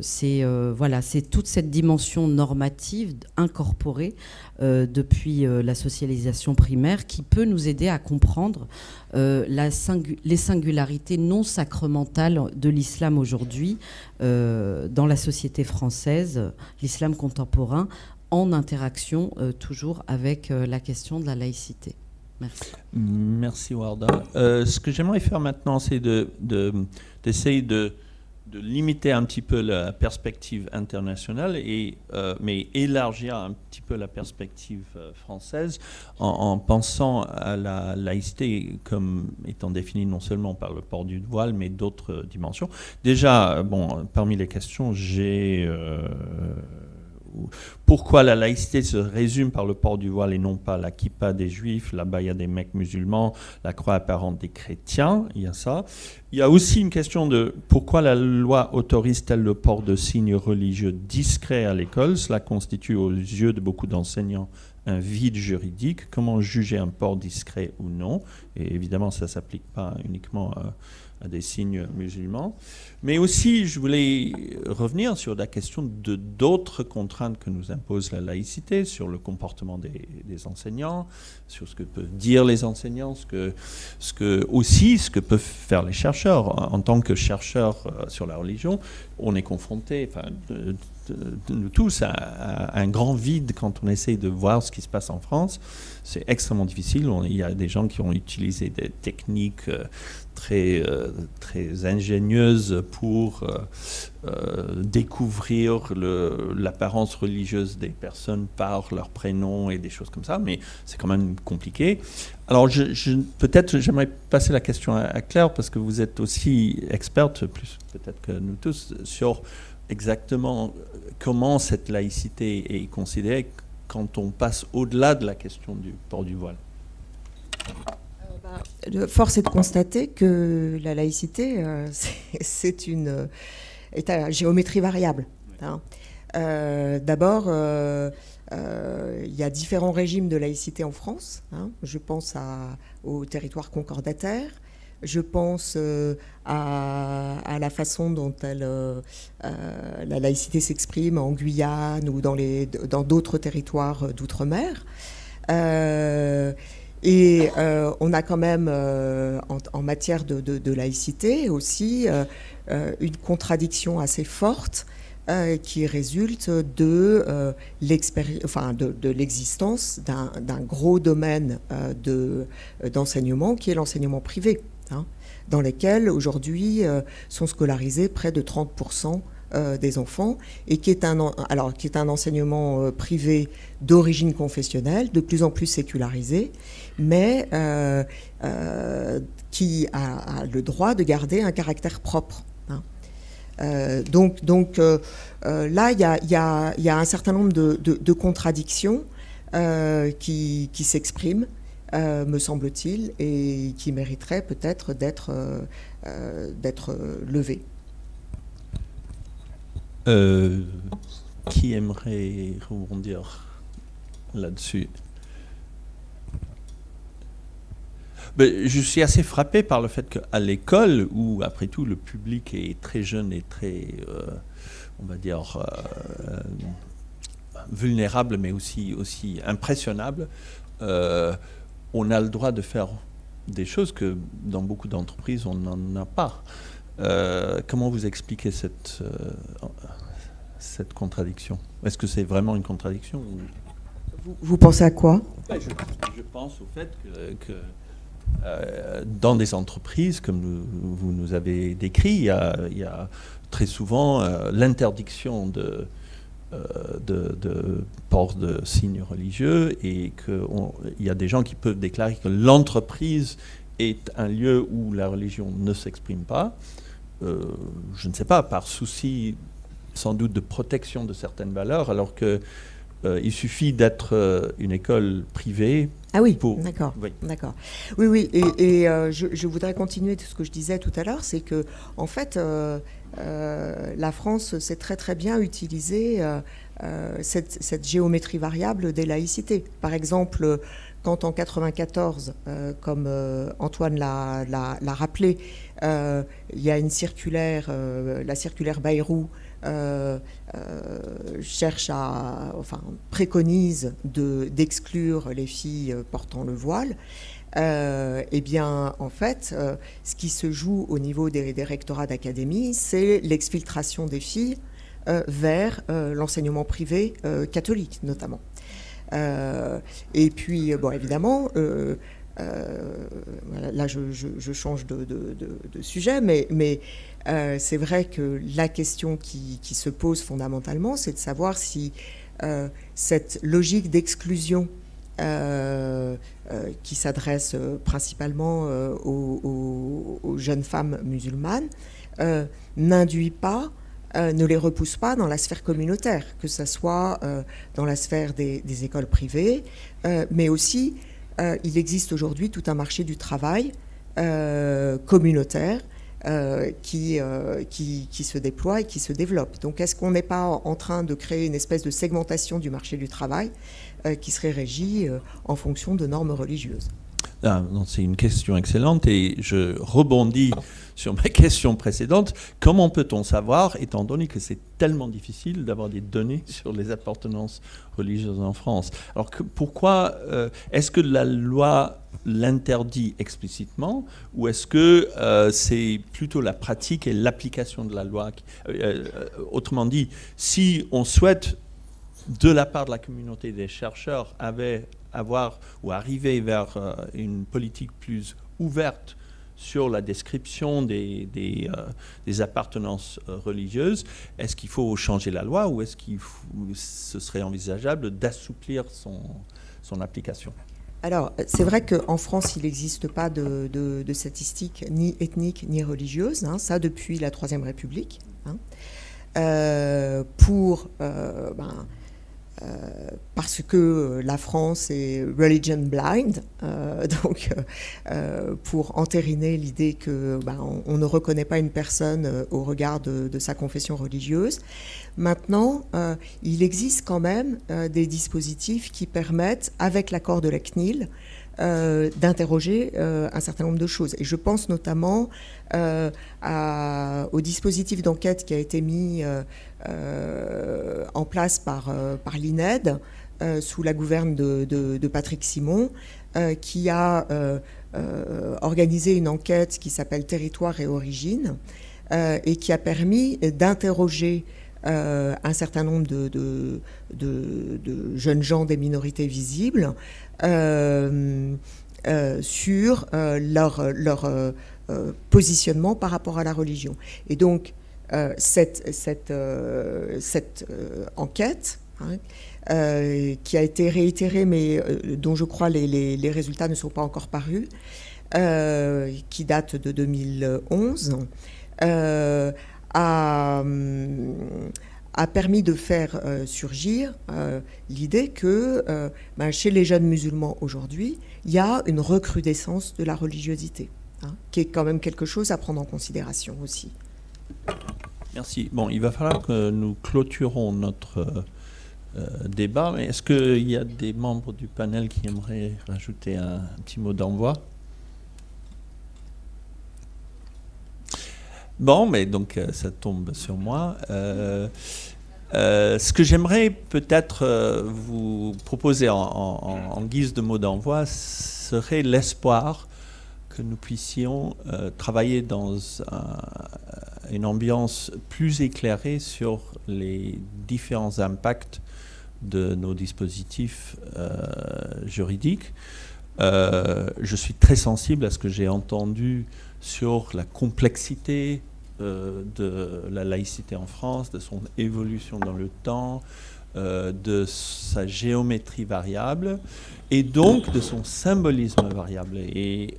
c'est toute cette dimension normative incorporée depuis la socialisation primaire qui peut nous aider à comprendre les singularités non sacramentales de l'islam aujourd'hui dans la société française, l'islam contemporain, en interaction toujours avec la question de la laïcité. Merci. Merci, Warda. Ce que j'aimerais faire maintenant, c'est d'essayer de limiter un petit peu la perspective internationale, mais élargir un petit peu la perspective française en pensant à la laïcité comme étant définie non seulement par le port du voile, mais d'autres dimensions. Déjà, parmi les questions, j'ai... pourquoi la laïcité se résume par le port du voile et non pas la kippa des juifs, la baya des mecs musulmans, la croix apparente des chrétiens, il y a ça. Il y a aussi une question de pourquoi la loi autorise-t-elle le port de signes religieux discrets à l'école. Cela constitue aux yeux de beaucoup d'enseignants un vide juridique. Comment juger un port discret ou non? Et évidemment, ça ne s'applique pas uniquement à des signes musulmans. Mais aussi, je voulais revenir sur la question de d'autres contraintes que nous impose la laïcité, sur le comportement des enseignants, sur ce que peuvent dire les enseignants, ce que peuvent faire les chercheurs. En tant que chercheurs sur la religion, on est confronté, nous tous, à un grand vide quand on essaye de voir ce qui se passe en France. C'est extrêmement difficile. Il y a des gens qui ont utilisé des techniques très ingénieuses pour découvrir l'apparence religieuse des personnes par leur prénom et des choses comme ça, mais c'est quand même compliqué. Alors peut-être j'aimerais passer la question à Claire, parce que vous êtes aussi experte, plus peut-être que nous tous, sur exactement comment cette laïcité est considérée quand on passe au-delà de la question du port du voile. Force est de constater que la laïcité, est à géométrie variable. Hein. D'abord, il y a différents régimes de laïcité en France. Hein. Je pense au territoire concordataire. Je pense à la façon dont la laïcité s'exprime en Guyane ou dans d'autres territoires d'outre-mer. Et on a quand même, en matière de laïcité aussi, une contradiction assez forte qui résulte de l'existence d'un gros domaine d'enseignement qui est l'enseignement privé, hein, dans lequel aujourd'hui sont scolarisés près de 30% des enfants, et qui est un enseignement privé d'origine confessionnelle, de plus en plus sécularisé, mais qui a le droit de garder un caractère propre. Donc là, il y a un certain nombre de contradictions qui s'expriment, me semble-t-il, et qui mériteraient peut-être d'être levées. Qui aimerait rebondir là-dessus? Je suis assez frappé par le fait qu'à l'école, où après tout le public est très jeune et très, on va dire, vulnérable, mais aussi impressionnable, on a le droit de faire des choses que dans beaucoup d'entreprises on n'en a pas. Comment vous expliquez cette contradiction? Est-ce que c'est vraiment une contradiction ou... Vous pensez à quoi? Je pense au fait que dans des entreprises, comme vous nous avez décrit, il y a très souvent l'interdiction de port de signes religieux, et qu'il y a des gens qui peuvent déclarer que l'entreprise est un lieu où la religion ne s'exprime pas, je ne sais pas, par souci sans doute de protection de certaines valeurs, alors que il suffit d'être une école privée. Ah oui, d'accord. Oui. D'accord. Oui, et je voudrais continuer de ce que je disais tout à l'heure, c'est que en fait, la France sait très très bien utiliser cette géométrie variable des laïcités. Par exemple, quand en 1994, comme Antoine l'a rappelé, il y a une circulaire, la circulaire Bayrou, préconise d'exclure les filles portant le voile, eh bien, en fait, ce qui se joue au niveau des rectorats d'académie, c'est l'exfiltration des filles vers l'enseignement privé catholique, notamment. Et puis, bon, évidemment, là, je change de sujet, mais c'est vrai que la question qui se pose fondamentalement, c'est de savoir si cette logique d'exclusion qui s'adresse principalement aux jeunes femmes musulmanes n'induit pas, ne les repousse pas dans la sphère communautaire, que ce soit dans la sphère des écoles privées, mais aussi il existe aujourd'hui tout un marché du travail communautaire qui se déploie et qui se développe. Donc est-ce qu'on n'est pas en train de créer une espèce de segmentation du marché du travail qui serait régie en fonction de normes religieuses? C'est une question excellente, et je rebondis sur ma question précédente. Comment peut-on savoir, étant donné que c'est tellement difficile d'avoir des données sur les appartenances religieuses en France? Alors pourquoi est-ce que la loi l'interdit explicitement, ou est-ce que c'est plutôt la pratique et l'application de la loi autrement dit, si on souhaite, de la part de la communauté des chercheurs, avoir ou arriver vers une politique plus ouverte sur la description des appartenances religieuses, est-ce qu'il faut changer la loi, ou est-ce ce serait envisageable d'assouplir son application? Alors, c'est vrai qu'en France, il n'existe pas de statistiques ni ethniques ni religieuses, hein, ça depuis la Troisième République. Hein. Parce que la France est religion blind, donc pour entériner l'idée que on ne reconnaît pas une personne au regard de sa confession religieuse. Maintenant, il existe quand même des dispositifs qui permettent, avec l'accord de la CNIL, d'interroger un certain nombre de choses. Et je pense notamment au dispositif d'enquête qui a été mis en place par l'INED sous la gouverne de Patrick Simon, qui a organisé une enquête qui s'appelle Territoire et Origine, et qui a permis d'interroger un certain nombre de jeunes gens des minorités visibles sur leur positionnement par rapport à la religion. Et donc, cette enquête, hein, qui a été réitérée, mais dont je crois les résultats ne sont pas encore parus, qui date de 2011, a permis de faire surgir l'idée que chez les jeunes musulmans aujourd'hui, il y a une recrudescence de la religiosité, hein, qui est quand même quelque chose à prendre en considération aussi. Merci. Bon, il va falloir que nous clôturons notre débat, mais est-ce qu'il y a des membres du panel qui aimeraient rajouter un petit mot d'envoi? Bon, mais donc ça tombe sur moi. Ce que j'aimerais peut-être vous proposer en guise de mot d'envoi serait l'espoir que nous puissions travailler dans une ambiance plus éclairée sur les différents impacts de nos dispositifs juridiques. Je suis très sensible à ce que j'ai entendu sur la complexité de la laïcité en France, de son évolution dans le temps, de sa géométrie variable et donc de son symbolisme variable. Et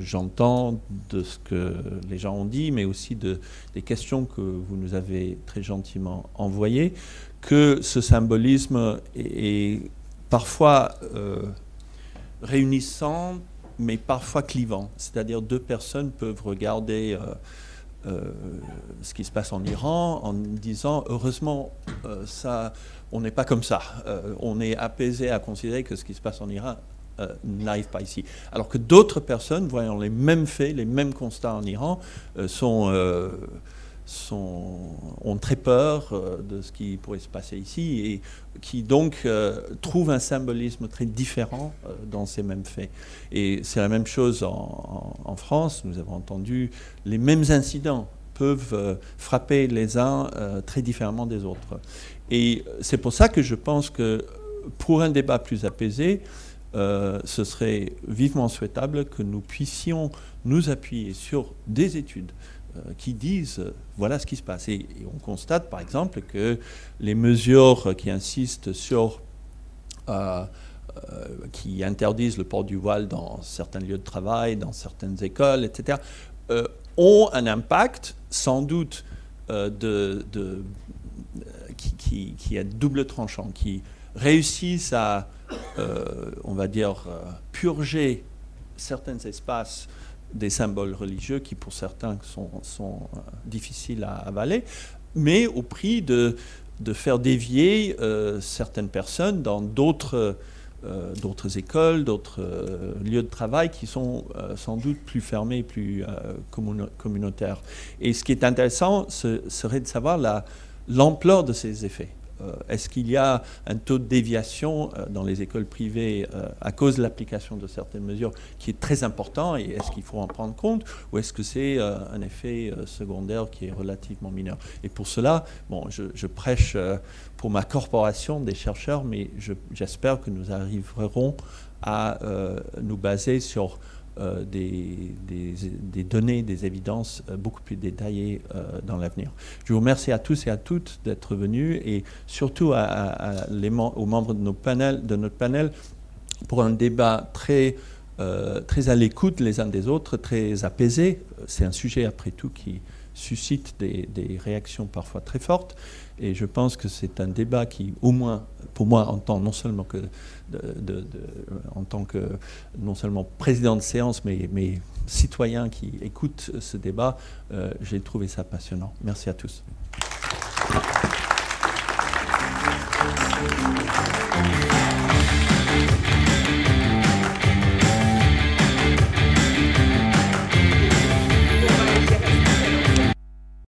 j'entends de ce que les gens ont dit, mais aussi des questions que vous nous avez très gentiment envoyées, que ce symbolisme est parfois réunissant, mais parfois clivant. C'est-à-dire deux personnes peuvent regarder ce qui se passe en Iran en disant heureusement on n'est pas comme ça, on est apaisé à considérer que ce qui se passe en Iran n'arrive pas ici, alors que d'autres personnes voyant les mêmes faits, les mêmes constats en Iran ont très peur de ce qui pourrait se passer ici et qui donc trouvent un symbolisme très différent dans ces mêmes faits. Et c'est la même chose en France. Nous avons entendu les mêmes incidents peuvent frapper les uns très différemment des autres. Et c'est pour ça que je pense que pour un débat plus apaisé, ce serait vivement souhaitable que nous puissions nous appuyer sur des études qui disent voilà ce qui se passe. Et on constate par exemple que les mesures qui insistent sur qui interdisent le port du voile dans certains lieux de travail, dans certaines écoles, etc., ont un impact sans doute qui est double tranchant, qui réussissent à, on va dire, purger certains espaces des symboles religieux qui, pour certains, sont difficiles à avaler, mais au prix de faire dévier certaines personnes dans d'autres écoles, d'autres lieux de travail qui sont sans doute plus fermés, plus communautaires. Et ce qui est intéressant, serait de savoir l'ampleur de ces effets. Est-ce qu'il y a un taux de déviation dans les écoles privées à cause de l'application de certaines mesures qui est très important et est-ce qu'il faut en prendre compte ou est-ce que c'est un effet secondaire qui est relativement mineur? Et pour cela, bon, je prêche pour ma corporation des chercheurs, mais j'espère que nous arriverons à nous baser sur des données, des évidences beaucoup plus détaillées dans l'avenir. Je vous remercie à tous et à toutes d'être venus et surtout aux membres de notre panel pour un débat très à l'écoute les uns des autres, très apaisé. C'est un sujet après tout qui suscite des réactions parfois très fortes et je pense que c'est un débat qui, au moins pour moi, en tant non seulement président de séance, mais citoyen qui écoute ce débat, j'ai trouvé ça passionnant. Merci à tous.